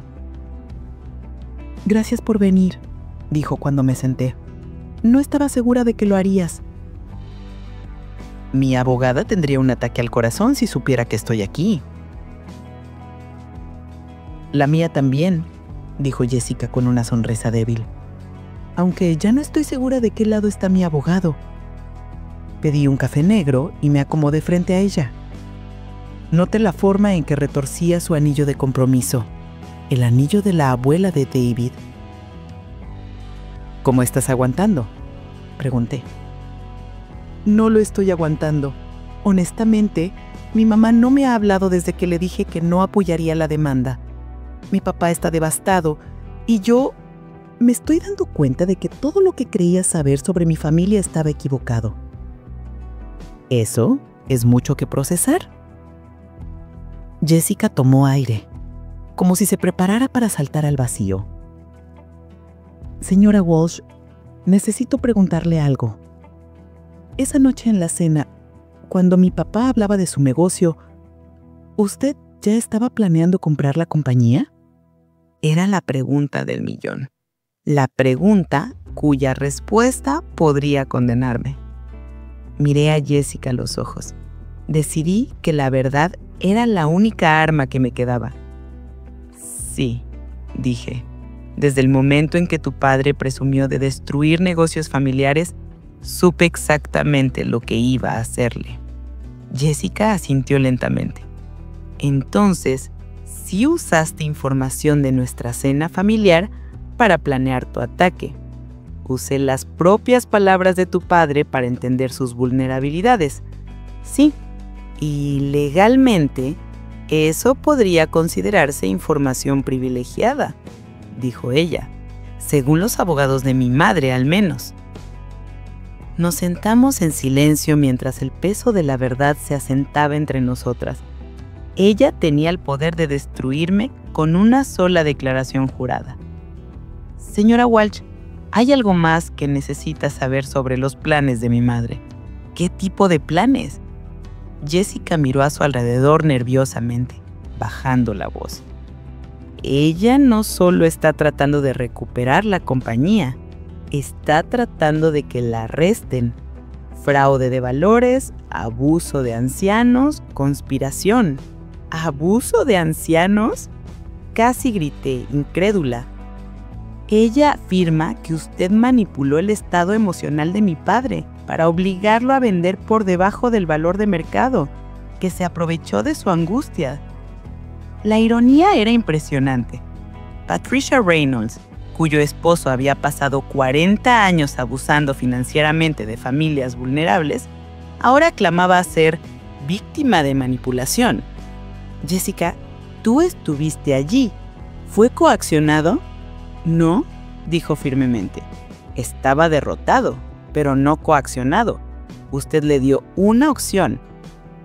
«Gracias por venir», dijo cuando me senté. «No estaba segura de que lo harías». «Mi abogada tendría un ataque al corazón si supiera que estoy aquí». «La mía también», dijo Jessica con una sonrisa débil. «Aunque ya no estoy segura de qué lado está mi abogado». Pedí un café negro y me acomodé frente a ella. Noté la forma en que retorcía su anillo de compromiso, el anillo de la abuela de David. «¿Cómo estás aguantando?», pregunté. «No lo estoy aguantando. Honestamente, mi mamá no me ha hablado desde que le dije que no apoyaría la demanda. Mi papá está devastado y yo me estoy dando cuenta de que todo lo que creía saber sobre mi familia estaba equivocado». «¿Eso es mucho que procesar?». Jessica tomó aire, como si se preparara para saltar al vacío. «Señora Walsh, necesito preguntarle algo. Esa noche en la cena, cuando mi papá hablaba de su negocio, ¿usted ya estaba planeando comprar la compañía?». Era la pregunta del millón. La pregunta cuya respuesta podría condenarme. Miré a Jessica a los ojos. Decidí que la verdad era la única arma que me quedaba. «Sí», dije. «Desde el momento en que tu padre presumió de destruir negocios familiares, supe exactamente lo que iba a hacerle». Jessica asintió lentamente. «Entonces, sí usaste información de nuestra cena familiar para planear tu ataque. Usé las propias palabras de tu padre para entender sus vulnerabilidades. Sí, y legalmente, eso podría considerarse información privilegiada», dijo ella, «según los abogados de mi madre al menos». Nos sentamos en silencio mientras el peso de la verdad se asentaba entre nosotras. Ella tenía el poder de destruirme con una sola declaración jurada. «Señora Walsh, hay algo más que necesita saber sobre los planes de mi madre». «¿Qué tipo de planes?». Jessica miró a su alrededor nerviosamente, bajando la voz. «Ella no solo está tratando de recuperar la compañía, está tratando de que la arresten. Fraude de valores, abuso de ancianos, conspiración». «¿Abuso de ancianos?», casi grité, incrédula. «Ella afirma que usted manipuló el estado emocional de mi padre para obligarlo a vender por debajo del valor de mercado, que se aprovechó de su angustia». La ironía era impresionante. Patricia Reynolds, cuyo esposo había pasado 40 años abusando financieramente de familias vulnerables, ahora clamaba ser víctima de manipulación. «Jessica, tú estuviste allí. ¿Fue coaccionado?». «No», dijo firmemente. «Estaba derrotado, pero no coaccionado. Usted le dio una opción.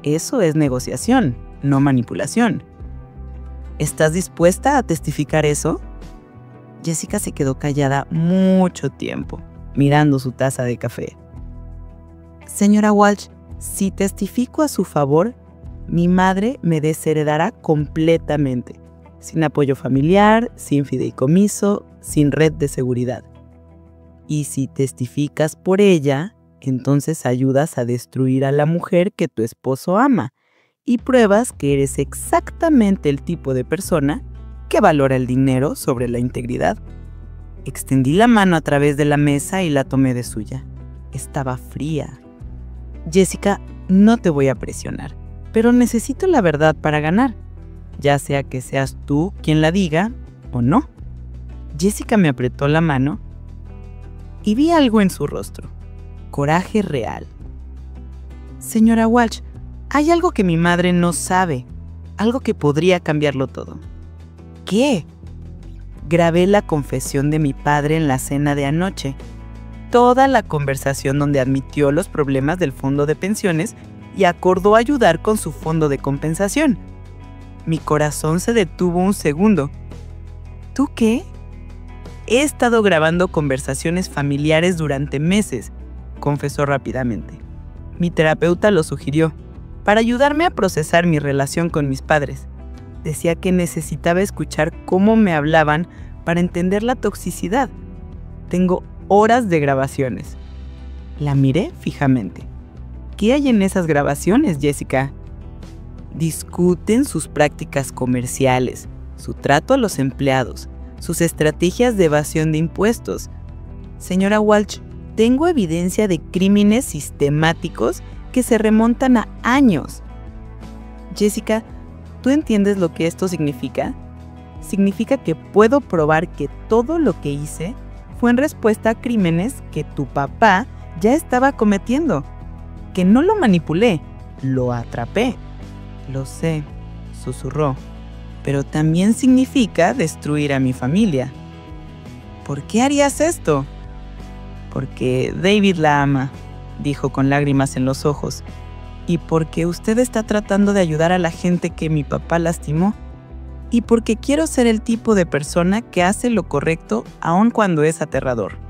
Eso es negociación, no manipulación». «¿Estás dispuesta a testificar eso?». Jessica se quedó callada mucho tiempo, mirando su taza de café. «Señora Walsh, si testifico a su favor, mi madre me desheredará completamente, sin apoyo familiar, sin fideicomiso, sin red de seguridad. Y si testificas por ella, entonces ayudas a destruir a la mujer que tu esposo ama y pruebas que eres exactamente el tipo de persona que valora el dinero sobre la integridad». Extendí la mano a través de la mesa y la tomé de suya. Estaba fría. «Jessica, no te voy a presionar, pero necesito la verdad para ganar, ya sea que seas tú quien la diga o no». Jessica me apretó la mano y vi algo en su rostro. Coraje real. «Señora Walsh, hay algo que mi madre no sabe, algo que podría cambiarlo todo». «¿Qué?». Grabé la confesión de mi padre en la cena de anoche. Toda la conversación donde admitió los problemas del fondo de pensiones y acordó ayudar con su fondo de compensación. Mi corazón se detuvo un segundo. ¿Tú qué? He estado grabando conversaciones familiares durante meses, confesó rápidamente. Mi terapeuta lo sugirió, para ayudarme a procesar mi relación con mis padres. Decía que necesitaba escuchar cómo me hablaban para entender la toxicidad. Tengo horas de grabaciones. La miré fijamente. ¿Qué hay en esas grabaciones, Jessica? Discuten sus prácticas comerciales, su trato a los empleados, sus estrategias de evasión de impuestos. Señora Walsh, tengo evidencia de crímenes sistemáticos que se remontan a años. Jessica, ¿tú entiendes lo que esto significa? Significa que puedo probar que todo lo que hice fue en respuesta a crímenes que tu papá ya estaba cometiendo. Que no lo manipulé, lo atrapé. Lo sé, susurró. Pero también significa destruir a mi familia. ¿Por qué harías esto? Porque David la ama, dijo con lágrimas en los ojos. Y porque usted está tratando de ayudar a la gente que mi papá lastimó. Y porque quiero ser el tipo de persona que hace lo correcto aun cuando es aterrador.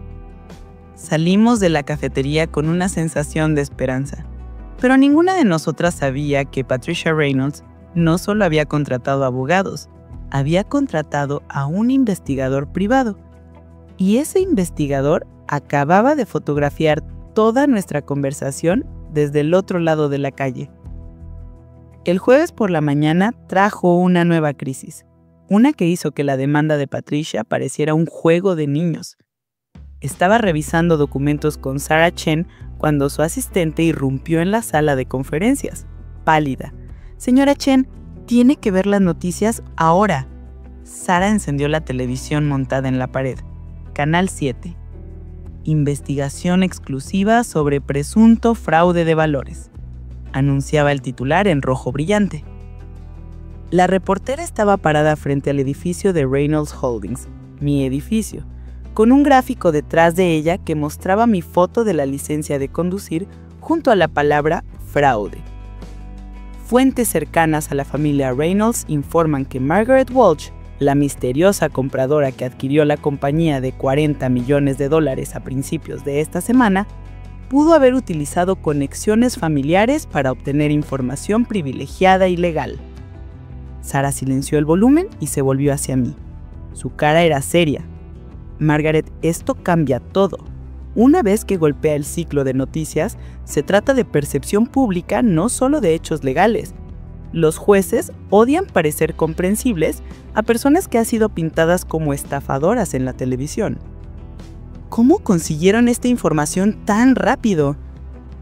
Salimos de la cafetería con una sensación de esperanza. Pero ninguna de nosotras sabía que Patricia Reynolds no solo había contratado abogados, había contratado a un investigador privado. Y ese investigador acababa de fotografiar toda nuestra conversación desde el otro lado de la calle. El jueves por la mañana trajo una nueva crisis, una que hizo que la demanda de Patricia pareciera un juego de niños. Estaba revisando documentos con Sarah Chen cuando su asistente irrumpió en la sala de conferencias, pálida. Señora Chen, tiene que ver las noticias ahora. Sarah encendió la televisión montada en la pared. Canal 7. Investigación exclusiva sobre presunto fraude de valores, anunciaba el titular en rojo brillante. La reportera estaba parada frente al edificio de Reynolds Holdings, mi edificio, con un gráfico detrás de ella que mostraba mi foto de la licencia de conducir junto a la palabra fraude. Fuentes cercanas a la familia Reynolds informan que Margaret Walsh, la misteriosa compradora que adquirió la compañía de $40 millones a principios de esta semana, pudo haber utilizado conexiones familiares para obtener información privilegiada y legal. Sarah silenció el volumen y se volvió hacia mí. Su cara era seria. Margaret, esto cambia todo. Una vez que golpea el ciclo de noticias, se trata de percepción pública, no solo de hechos legales. Los jueces odian parecer comprensibles a personas que han sido pintadas como estafadoras en la televisión. ¿Cómo consiguieron esta información tan rápido?,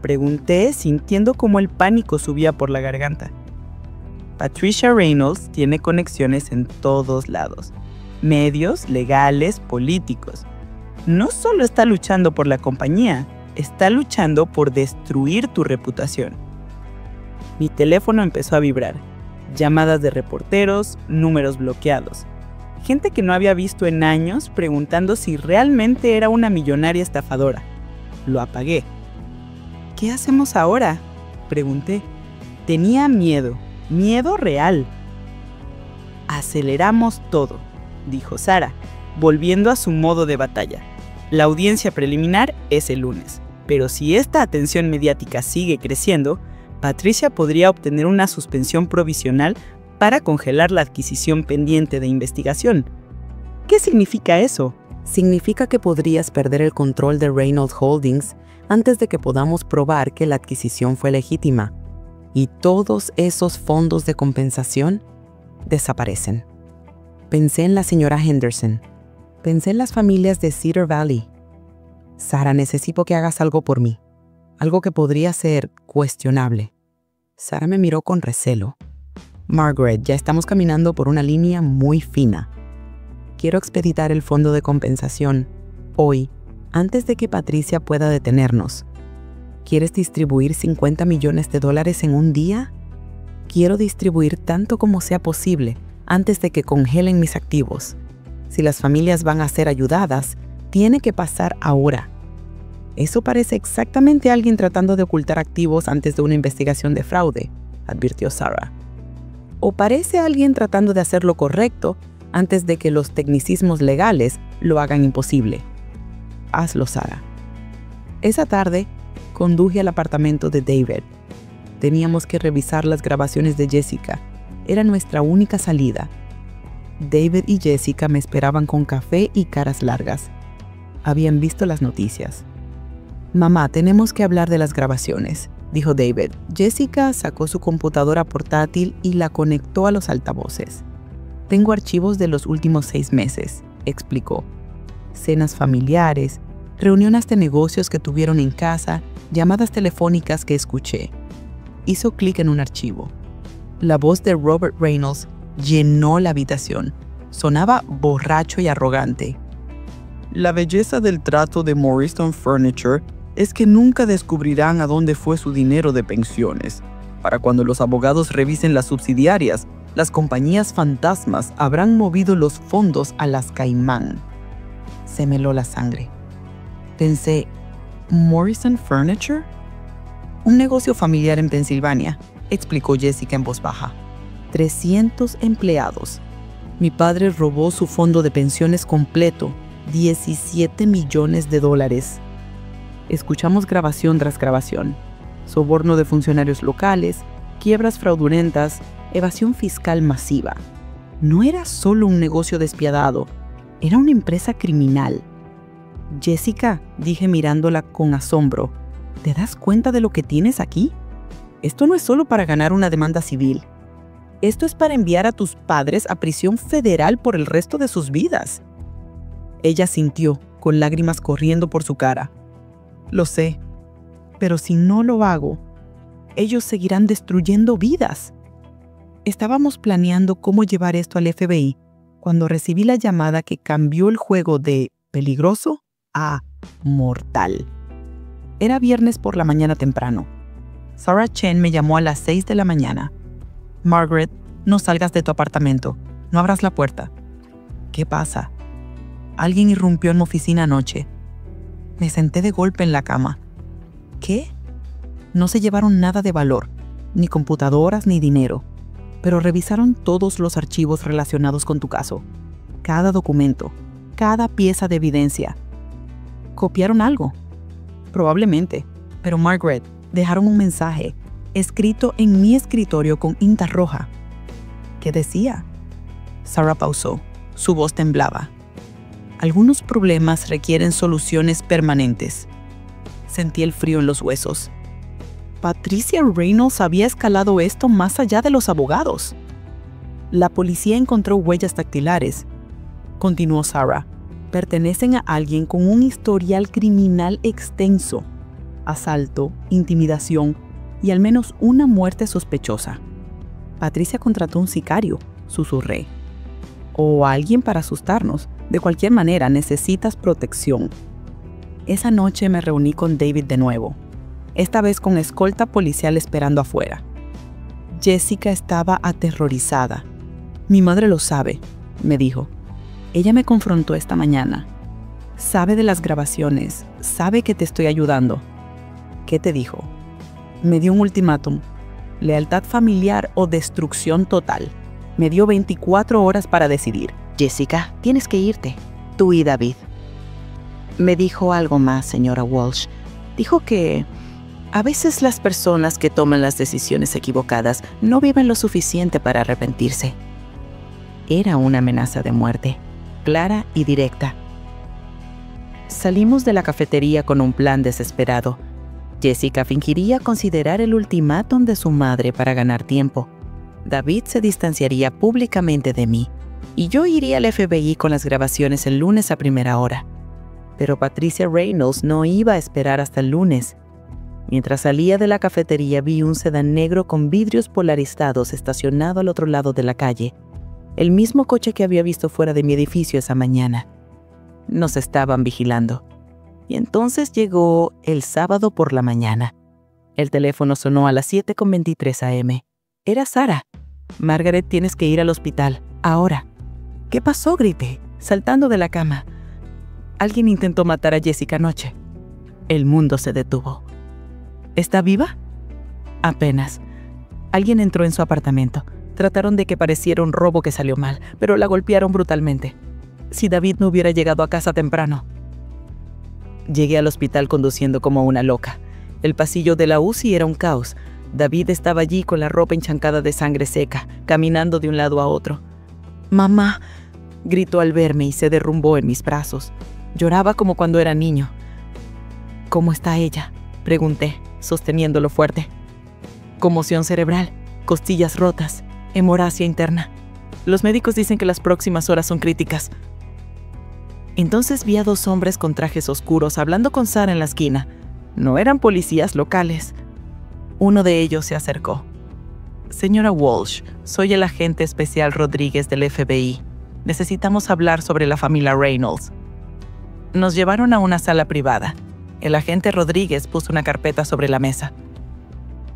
pregunté, sintiendo cómo el pánico subía por la garganta. Patricia Reynolds tiene conexiones en todos lados. Medios, legales, políticos. No solo está luchando por la compañía, está luchando por destruir tu reputación. Mi teléfono empezó a vibrar. Llamadas de reporteros, números bloqueados. Gente que no había visto en años preguntando si realmente era una millonaria estafadora. Lo apagué. ¿Qué hacemos ahora?, pregunté. Tenía miedo real. Aceleramos todo, dijo Sarah, volviendo a su modo de batalla. La audiencia preliminar es el lunes, pero si esta atención mediática sigue creciendo, Patricia podría obtener una suspensión provisional para congelar la adquisición pendiente de investigación. ¿Qué significa eso? Significa que podrías perder el control de Reynolds Holdings antes de que podamos probar que la adquisición fue legítima. Y todos esos fondos de compensación desaparecen. Pensé en la señora Henderson. Pensé en las familias de Cedar Valley. Sarah, necesito que hagas algo por mí. Algo que podría ser cuestionable. Sarah me miró con recelo. Margaret, ya estamos caminando por una línea muy fina. Quiero expeditar el fondo de compensación hoy, antes de que Patricia pueda detenernos. ¿Quieres distribuir $50 millones en un día? Quiero distribuir tanto como sea posible antes de que congelen mis activos. Si las familias van a ser ayudadas, tiene que pasar ahora. Eso parece exactamente alguien tratando de ocultar activos antes de una investigación de fraude, advirtió Sarah. O parece alguien tratando de hacer lo correcto antes de que los tecnicismos legales lo hagan imposible. Hazlo, Sarah. Esa tarde, conduje al apartamento de David. Teníamos que revisar las grabaciones de Jessica. Era nuestra única salida. David y Jessica me esperaban con café y caras largas. Habían visto las noticias. «Mamá, tenemos que hablar de las grabaciones», dijo David. Jessica sacó su computadora portátil y la conectó a los altavoces. «Tengo archivos de los últimos 6 meses», explicó. «Cenas familiares, reuniones de negocios que tuvieron en casa, llamadas telefónicas que escuché». Hizo clic en un archivo. La voz de Robert Reynolds llenó la habitación. Sonaba borracho y arrogante. La belleza del trato de Morrison Furniture es que nunca descubrirán a dónde fue su dinero de pensiones. Para cuando los abogados revisen las subsidiarias, las compañías fantasmas habrán movido los fondos a las Caimán. Se me heló la sangre. Pensé, ¿Morrison Furniture? Un negocio familiar en Pensilvania, explicó Jessica en voz baja. 300 empleados. Mi padre robó su fondo de pensiones completo, $17 millones. Escuchamos grabación tras grabación. Soborno de funcionarios locales, quiebras fraudulentas, evasión fiscal masiva. No era solo un negocio despiadado, era una empresa criminal. Jessica, dije mirándola con asombro, ¿te das cuenta de lo que tienes aquí? Esto no es solo para ganar una demanda civil. Esto es para enviar a tus padres a prisión federal por el resto de sus vidas. Ella sintió, con lágrimas corriendo por su cara. Lo sé, pero si no lo hago, ellos seguirán destruyendo vidas. Estábamos planeando cómo llevar esto al FBI cuando recibí la llamada que cambió el juego de peligroso a mortal. Era viernes por la mañana temprano. Sarah Chen me llamó a las 6 de la mañana. «Margaret, no salgas de tu apartamento. No abras la puerta». «¿Qué pasa?» «Alguien irrumpió en mi oficina anoche». Me senté de golpe en la cama. ¿Qué? No se llevaron nada de valor, ni computadoras ni dinero, pero revisaron todos los archivos relacionados con tu caso. Cada documento, cada pieza de evidencia. ¿Copiaron algo? Probablemente, pero Margaret, dejaron un mensaje, escrito en mi escritorio con tinta roja. ¿Qué decía? Sarah pausó. Su voz temblaba. Algunos problemas requieren soluciones permanentes. Sentí el frío en los huesos. Patricia Reynolds había escalado esto más allá de los abogados. La policía encontró huellas dactilares, continuó Sarah. Pertenecen a alguien con un historial criminal extenso. Asalto, intimidación y al menos una muerte sospechosa. Patricia contrató un sicario, susurré. O alguien para asustarnos. De cualquier manera, necesitas protección. Esa noche me reuní con David de nuevo, esta vez con escolta policial esperando afuera. Jessica estaba aterrorizada. Mi madre lo sabe, me dijo. Ella me confrontó esta mañana. Sabe de las grabaciones, sabe que te estoy ayudando. ¿Qué te dijo? Me dio un ultimátum. Lealtad familiar o destrucción total. Me dio 24 horas para decidir. Jessica, tienes que irte. Tú y David. Me dijo algo más, señora Walsh. Dijo que a veces las personas que toman las decisiones equivocadas no viven lo suficiente para arrepentirse. Era una amenaza de muerte, clara y directa. Salimos de la cafetería con un plan desesperado. Jessica fingiría considerar el ultimátum de su madre para ganar tiempo. David se distanciaría públicamente de mí, y yo iría al FBI con las grabaciones el lunes a primera hora. Pero Patricia Reynolds no iba a esperar hasta el lunes. Mientras salía de la cafetería vi un sedán negro con vidrios polarizados estacionado al otro lado de la calle. El mismo coche que había visto fuera de mi edificio esa mañana. Nos estaban vigilando. Y entonces llegó el sábado por la mañana. El teléfono sonó a las 7:23 a.m. Era Sarah. «Margaret, tienes que ir al hospital. Ahora». «¿Qué pasó?», grité, saltando de la cama. «Alguien intentó matar a Jessica anoche». El mundo se detuvo. ¿Está viva? Apenas. Alguien entró en su apartamento. Trataron de que pareciera un robo que salió mal, pero la golpearon brutalmente. Si David no hubiera llegado a casa temprano. Llegué al hospital conduciendo como una loca. El pasillo de la UCI era un caos. David estaba allí con la ropa encharcada de sangre seca, caminando de un lado a otro. «Mamá», gritó al verme y se derrumbó en mis brazos. Lloraba como cuando era niño. «¿Cómo está ella?», pregunté, sosteniéndolo fuerte. «Conmoción cerebral, costillas rotas, hemorragia interna. Los médicos dicen que las próximas horas son críticas». Entonces vi a 2 hombres con trajes oscuros hablando con Sara en la esquina. No eran policías locales. Uno de ellos se acercó. «Señora Walsh, soy el agente especial Rodríguez del FBI. Necesitamos hablar sobre la familia Reynolds». Nos llevaron a una sala privada. El agente Rodríguez puso una carpeta sobre la mesa.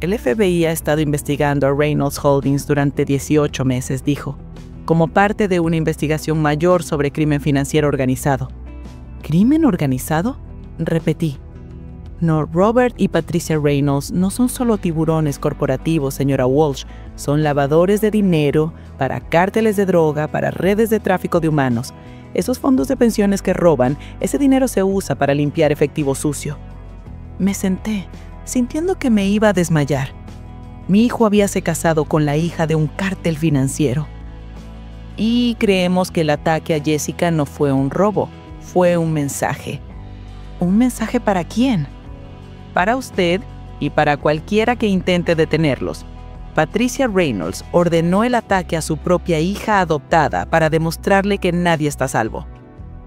«El FBI ha estado investigando a Reynolds Holdings durante 18 meses», dijo, como parte de una investigación mayor sobre crimen financiero organizado. ¿Crimen organizado?, repetí. No, Robert y Patricia Reynolds no son solo tiburones corporativos, señora Walsh. Son lavadores de dinero para cárteles de droga, para redes de tráfico de humanos. Esos fondos de pensiones que roban, ese dinero se usa para limpiar efectivo sucio. Me senté, sintiendo que me iba a desmayar. Mi hijo habíase casado con la hija de un cártel financiero. Y creemos que el ataque a Jessica no fue un robo, fue un mensaje. ¿Un mensaje para quién? Para usted y para cualquiera que intente detenerlos. Patricia Reynolds ordenó el ataque a su propia hija adoptada para demostrarle que nadie está a salvo.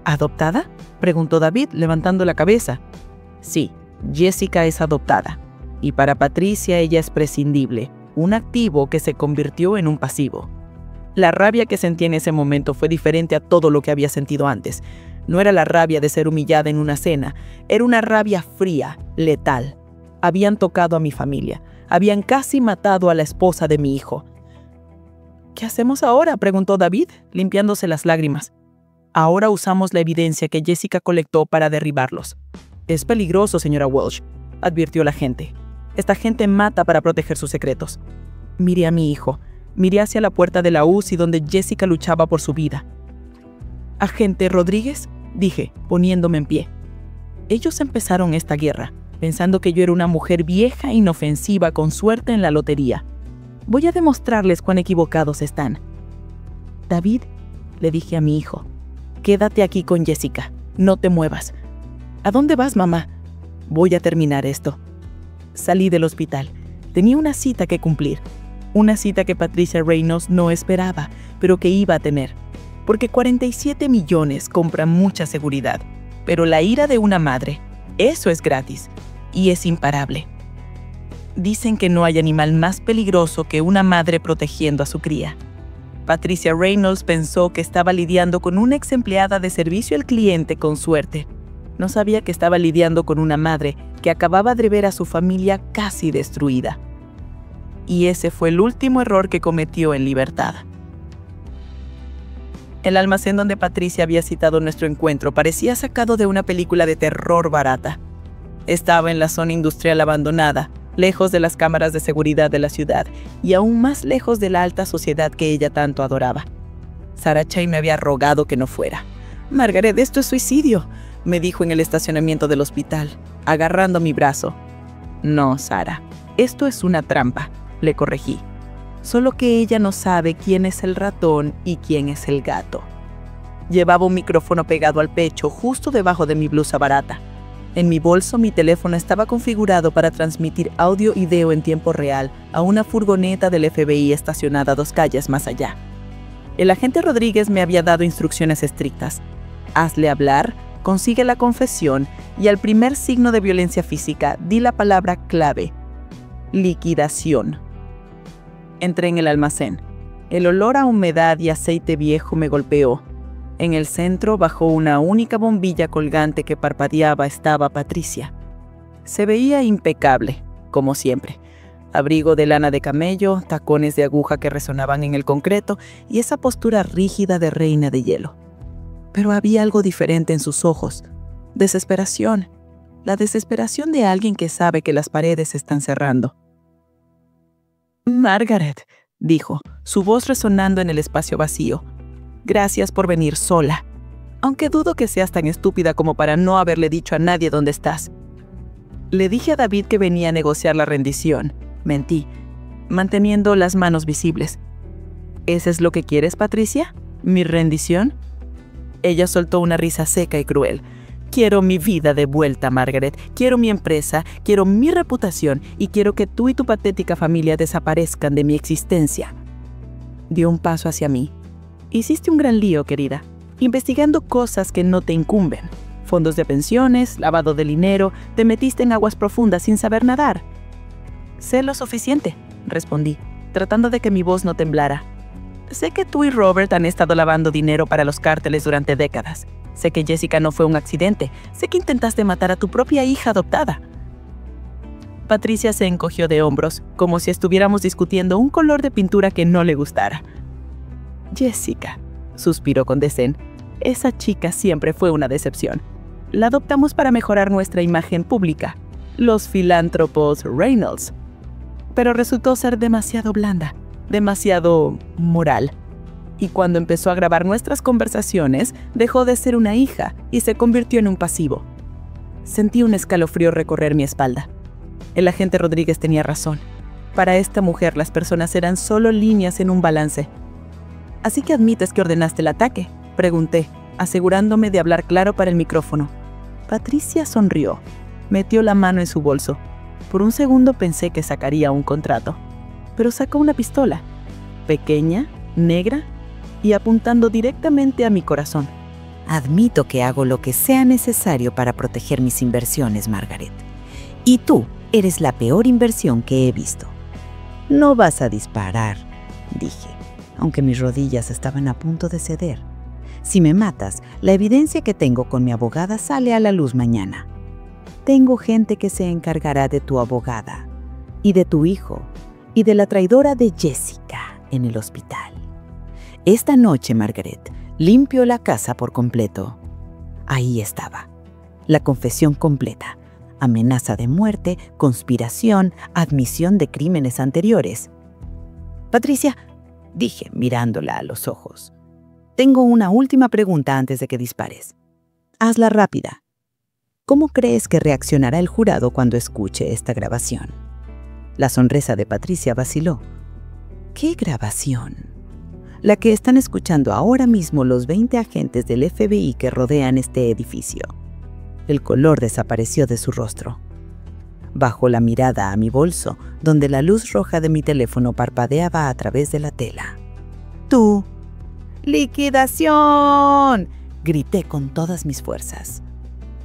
¿Adoptada?, preguntó David, levantando la cabeza. Sí, Jessica es adoptada. Y para Patricia ella es prescindible, un activo que se convirtió en un pasivo. La rabia que sentí en ese momento fue diferente a todo lo que había sentido antes. No era la rabia de ser humillada en una cena, era una rabia fría, letal. Habían tocado a mi familia, habían casi matado a la esposa de mi hijo. ¿Qué hacemos ahora?, preguntó David, limpiándose las lágrimas. Ahora usamos la evidencia que Jessica colectó para derribarlos. Es peligroso, señora Walsh, advirtió la agente. Esta gente mata para proteger sus secretos. Miré a mi hijo, miré hacia la puerta de la UCI donde Jessica luchaba por su vida. «Agente Rodríguez», dije, poniéndome en pie. Ellos empezaron esta guerra, pensando que yo era una mujer vieja e inofensiva con suerte en la lotería. Voy a demostrarles cuán equivocados están. «David», le dije a mi hijo, «quédate aquí con Jessica, no te muevas». «¿A dónde vas, mamá?» «Voy a terminar esto». Salí del hospital. Tenía una cita que cumplir. Una cita que Patricia Reynolds no esperaba, pero que iba a tener. Porque 47 millones compran mucha seguridad, pero la ira de una madre, eso es gratis y es imparable. Dicen que no hay animal más peligroso que una madre protegiendo a su cría. Patricia Reynolds pensó que estaba lidiando con una ex empleada de servicio al cliente con suerte. No sabía que estaba lidiando con una madre que acababa de ver a su familia casi destruida. Y ese fue el último error que cometió en libertad. El almacén donde Patricia había citado nuestro encuentro parecía sacado de una película de terror barata. Estaba en la zona industrial abandonada, lejos de las cámaras de seguridad de la ciudad y aún más lejos de la alta sociedad que ella tanto adoraba. Sarah Chain me había rogado que no fuera. «Margaret, esto es suicidio», me dijo en el estacionamiento del hospital, agarrando mi brazo. «No, Sarah, esto es una trampa», le corregí. «Solo que ella no sabe quién es el ratón y quién es el gato». Llevaba un micrófono pegado al pecho, justo debajo de mi blusa barata. En mi bolso, mi teléfono estaba configurado para transmitir audio y video en tiempo real a una furgoneta del FBI estacionada 2 calles más allá. El agente Rodríguez me había dado instrucciones estrictas. Hazle hablar, consigue la confesión y al primer signo de violencia física di la palabra clave: liquidación. Entré en el almacén. El olor a humedad y aceite viejo me golpeó. En el centro, bajo una única bombilla colgante que parpadeaba, estaba Patricia. Se veía impecable, como siempre. Abrigo de lana de camello, tacones de aguja que resonaban en el concreto y esa postura rígida de reina de hielo. Pero había algo diferente en sus ojos. Desesperación. La desesperación de alguien que sabe que las paredes se están cerrando. «Margaret», dijo, su voz resonando en el espacio vacío. «Gracias por venir sola. Aunque dudo que seas tan estúpida como para no haberle dicho a nadie dónde estás. Le dije a David que venía a negociar la rendición. Mentí, manteniendo las manos visibles. ¿Eso es lo que quieres, Patricia? ¿Mi rendición?» Ella soltó una risa seca y cruel. «Quiero mi vida de vuelta, Margaret. Quiero mi empresa, quiero mi reputación y quiero que tú y tu patética familia desaparezcan de mi existencia». Dio un paso hacia mí. «Hiciste un gran lío, querida, investigando cosas que no te incumben. Fondos de pensiones, lavado de dinero, te metiste en aguas profundas sin saber nadar». «Sé lo suficiente», respondí, tratando de que mi voz no temblara. «Sé que tú y Robert han estado lavando dinero para los cárteles durante décadas. Sé que Jessica no fue un accidente. Sé que intentaste matar a tu propia hija adoptada». Patricia se encogió de hombros, como si estuviéramos discutiendo un color de pintura que no le gustara. «Jessica», suspiró con desdén, «esa chica siempre fue una decepción. La adoptamos para mejorar nuestra imagen pública, los filántropos Reynolds. Pero resultó ser demasiado blanda, demasiado moral. Y cuando empezó a grabar nuestras conversaciones, dejó de ser una hija y se convirtió en un pasivo». Sentí un escalofrío recorrer mi espalda. El agente Rodríguez tenía razón. Para esta mujer las personas eran solo líneas en un balance. «¿Así que admites que ordenaste el ataque?», pregunté, asegurándome de hablar claro para el micrófono. Patricia sonrió. Metió la mano en su bolso. Por un segundo pensé que sacaría un contrato. Pero sacó una pistola, pequeña, negra y apuntando directamente a mi corazón. «Admito que hago lo que sea necesario para proteger mis inversiones, Margaret. Y tú eres la peor inversión que he visto». «No vas a disparar», dije, aunque mis rodillas estaban a punto de ceder. «Si me matas, la evidencia que tengo con mi abogada sale a la luz mañana. Tengo gente que se encargará de tu abogada, y de tu hijo, y de la traidora de Jessica en el hospital. Esta noche, Margaret, limpio la casa por completo». Ahí estaba, la confesión completa. Amenaza de muerte, conspiración, admisión de crímenes anteriores. «Patricia», dije mirándola a los ojos, «tengo una última pregunta antes de que dispares. Hazla rápida. ¿Cómo crees que reaccionará el jurado cuando escuche esta grabación?» La sonrisa de Patricia vaciló. «¿Qué grabación?» «La que están escuchando ahora mismo los 20 agentes del FBI que rodean este edificio». El color desapareció de su rostro. Bajó la mirada a mi bolso, donde la luz roja de mi teléfono parpadeaba a través de la tela. «¡Tú! ¡Liquidación!», grité con todas mis fuerzas.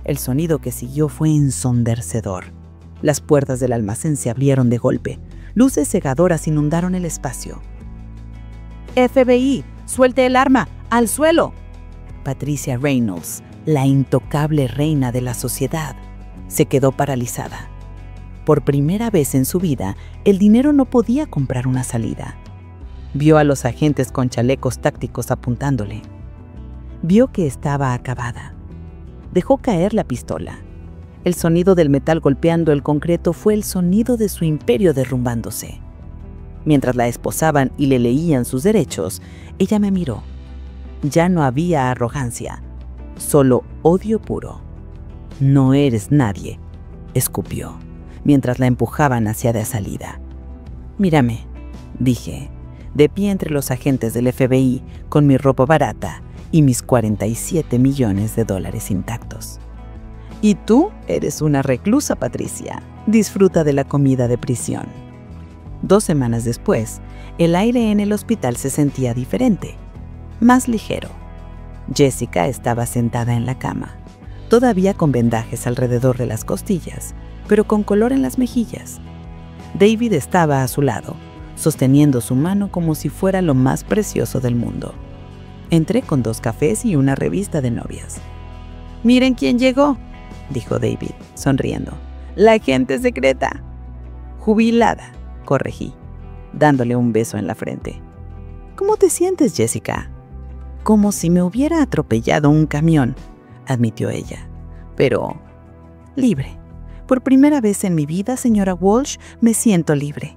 El sonido que siguió fue ensordecedor. Las puertas del almacén se abrieron de golpe. Luces cegadoras inundaron el espacio. «FBI, suelte el arma, al suelo». Patricia Reynolds, la intocable reina de la sociedad, se quedó paralizada. Por primera vez en su vida, el dinero no podía comprar una salida. Vio a los agentes con chalecos tácticos apuntándole. Vio que estaba acabada. Dejó caer la pistola. El sonido del metal golpeando el concreto fue el sonido de su imperio derrumbándose. Mientras la esposaban y le leían sus derechos, ella me miró. Ya no había arrogancia, solo odio puro. «No eres nadie», escupió, mientras la empujaban hacia la salida. «Mírame», dije, de pie entre los agentes del FBI, con mi ropa barata y mis $47 millones intactos. «Y tú eres una reclusa, Patricia. Disfruta de la comida de prisión». 2 semanas después, el aire en el hospital se sentía diferente, más ligero. Jessica estaba sentada en la cama, todavía con vendajes alrededor de las costillas, pero con color en las mejillas. David estaba a su lado, sosteniendo su mano como si fuera lo más precioso del mundo. Entré con 2 cafés y una revista de novias. «Miren quién llegó», dijo David, sonriendo. «La agente secreta». «Jubilada», corregí, dándole un beso en la frente. «¿Cómo te sientes, Jessica?» «Como si me hubiera atropellado un camión», admitió ella. «Pero Libre. Por primera vez en mi vida, señora Walsh, me siento libre.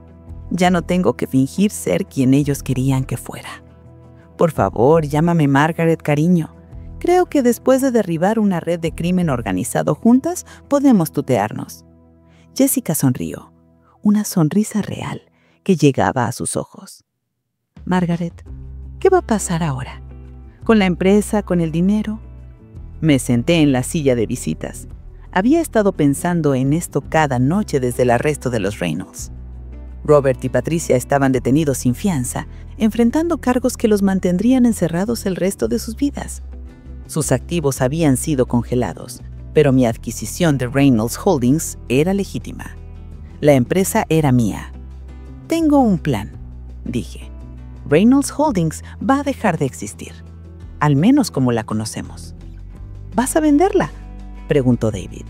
Ya no tengo que fingir ser quien ellos querían que fuera. Por favor, llámame Margaret, cariño. Creo que después de derribar una red de crimen organizado juntas, podemos tutearnos. Jessica sonrió, una sonrisa real que llegaba a sus ojos. Margaret, ¿qué va a pasar ahora? ¿Con la empresa, con el dinero? Me senté en la silla de visitas. Había estado pensando en esto cada noche desde el arresto de los Reynolds. Robert y Patricia estaban detenidos sin fianza, enfrentando cargos que los mantendrían encerrados el resto de sus vidas. Sus activos habían sido congelados, pero mi adquisición de Reynolds Holdings era legítima. La empresa era mía. Tengo un plan, dije. Reynolds Holdings va a dejar de existir, al menos como la conocemos. ¿Vas a venderla?, preguntó David.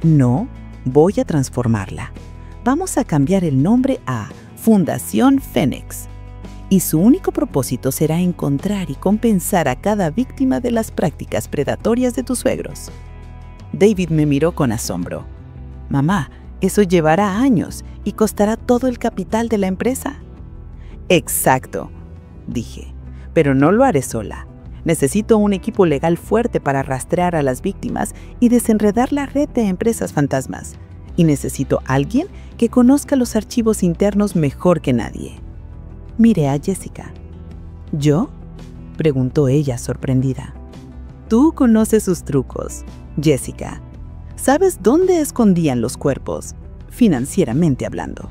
No, voy a transformarla. Vamos a cambiar el nombre a Fundación Fénix. Y su único propósito será encontrar y compensar a cada víctima de las prácticas predatorias de tus suegros. David me miró con asombro. Mamá, eso llevará años y costará todo el capital de la empresa. Exacto, dije, pero no lo haré sola. Necesito un equipo legal fuerte para rastrear a las víctimas y desenredar la red de empresas fantasmas. Y necesito alguien que conozca los archivos internos mejor que nadie. Miré a Jessica. ¿Yo?, preguntó ella sorprendida. Tú conoces sus trucos, Jessica. Sabes dónde escondían los cuerpos, financieramente hablando.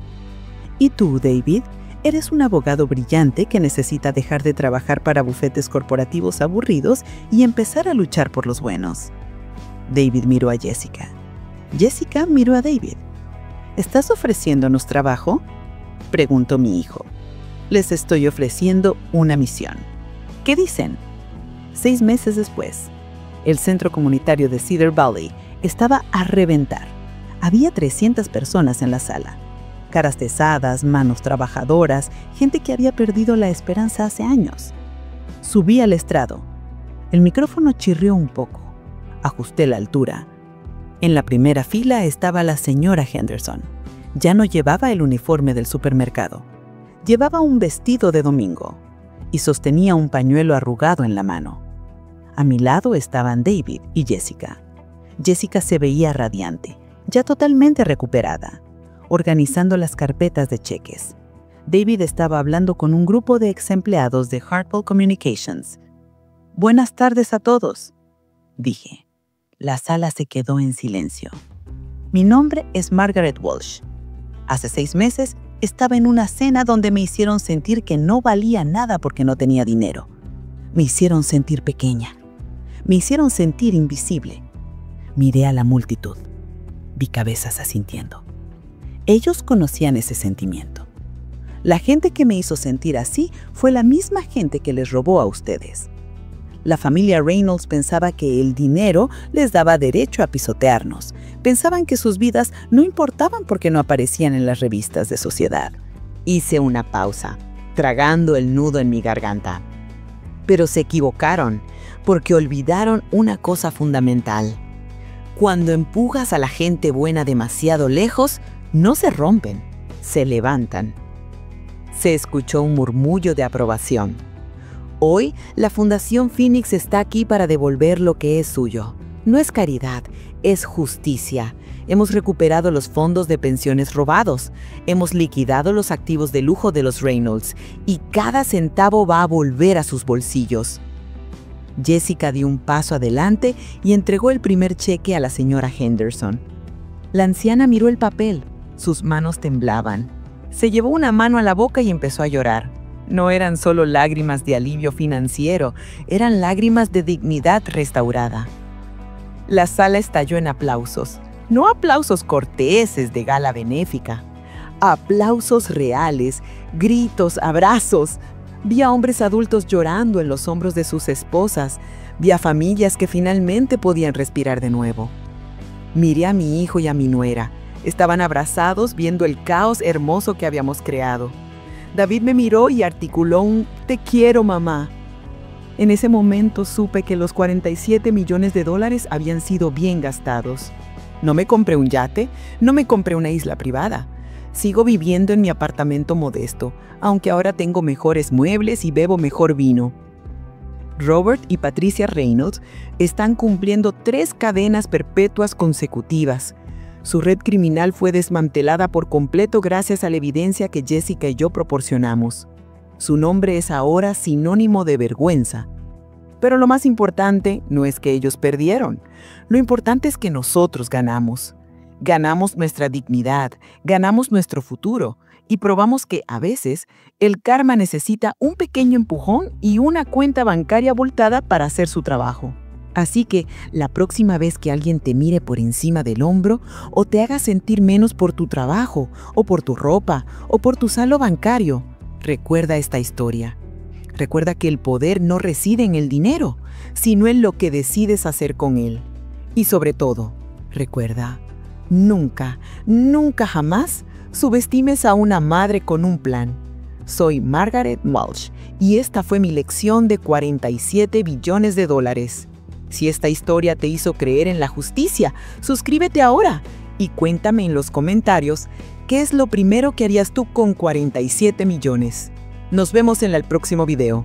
Y tú, David, eres un abogado brillante que necesita dejar de trabajar para bufetes corporativos aburridos y empezar a luchar por los buenos. David miró a Jessica. Jessica miró a David. ¿Estás ofreciéndonos trabajo?, preguntó mi hijo. Les estoy ofreciendo una misión. ¿Qué dicen? 6 meses después, el centro comunitario de Cedar Valley estaba a reventar. Había 300 personas en la sala. Caras tesadas, manos trabajadoras, gente que había perdido la esperanza hace años. Subí al estrado. El micrófono chirrió un poco. Ajusté la altura. En la primera fila estaba la señora Henderson. Ya no llevaba el uniforme del supermercado. Llevaba un vestido de domingo y sostenía un pañuelo arrugado en la mano. A mi lado estaban David y Jessica. Jessica se veía radiante, ya totalmente recuperada, organizando las carpetas de cheques. David estaba hablando con un grupo de ex empleados de Hartwell Communications. «Buenas tardes a todos», dije. La sala se quedó en silencio. Mi nombre es Margaret Walsh. Hace 6 meses estaba en una cena donde me hicieron sentir que no valía nada porque no tenía dinero. Me hicieron sentir pequeña. Me hicieron sentir invisible. Miré a la multitud. Vi cabezas asintiendo. Ellos conocían ese sentimiento. La gente que me hizo sentir así fue la misma gente que les robó a ustedes. La familia Reynolds pensaba que el dinero les daba derecho a pisotearnos. Pensaban que sus vidas no importaban porque no aparecían en las revistas de sociedad. Hice una pausa, tragando el nudo en mi garganta. Pero se equivocaron, porque olvidaron una cosa fundamental. Cuando empujas a la gente buena demasiado lejos, no se rompen, se levantan. Se escuchó un murmullo de aprobación. Hoy, la Fundación Phoenix está aquí para devolver lo que es suyo. No es caridad, es justicia. Hemos recuperado los fondos de pensiones robados. Hemos liquidado los activos de lujo de los Reynolds y cada centavo va a volver a sus bolsillos. Jessica dio un paso adelante y entregó el primer cheque a la señora Henderson. La anciana miró el papel. Sus manos temblaban. Se llevó una mano a la boca y empezó a llorar. No eran solo lágrimas de alivio financiero, eran lágrimas de dignidad restaurada. La sala estalló en aplausos. No aplausos corteses de gala benéfica. Aplausos reales, gritos, abrazos. Vi a hombres adultos llorando en los hombros de sus esposas. Vi a familias que finalmente podían respirar de nuevo. Miré a mi hijo y a mi nuera. Estaban abrazados viendo el caos hermoso que habíamos creado. David me miró y articuló un «Te quiero, mamá». En ese momento supe que los $47 millones habían sido bien gastados. No me compré un yate, no me compré una isla privada. Sigo viviendo en mi apartamento modesto, aunque ahora tengo mejores muebles y bebo mejor vino. Robert y Patricia Reynolds están cumpliendo 3 cadenas perpetuas consecutivas. Su red criminal fue desmantelada por completo gracias a la evidencia que Jessica y yo proporcionamos. Su nombre es ahora sinónimo de vergüenza. Pero lo más importante no es que ellos perdieron. Lo importante es que nosotros ganamos. Ganamos nuestra dignidad, ganamos nuestro futuro y probamos que a veces el karma necesita un pequeño empujón y una cuenta bancaria abultada para hacer su trabajo. Así que la próxima vez que alguien te mire por encima del hombro o te haga sentir menos por tu trabajo o por tu ropa o por tu saldo bancario, recuerda esta historia. Recuerda que el poder no reside en el dinero, sino en lo que decides hacer con él. Y sobre todo, recuerda, nunca, nunca jamás subestimes a una madre con un plan. Soy Margaret Walsh y esta fue mi lección de 47 billones de dólares. Si esta historia te hizo creer en la justicia, suscríbete ahora y cuéntame en los comentarios qué es lo primero que harías tú con 47 millones. Nos vemos en el próximo video.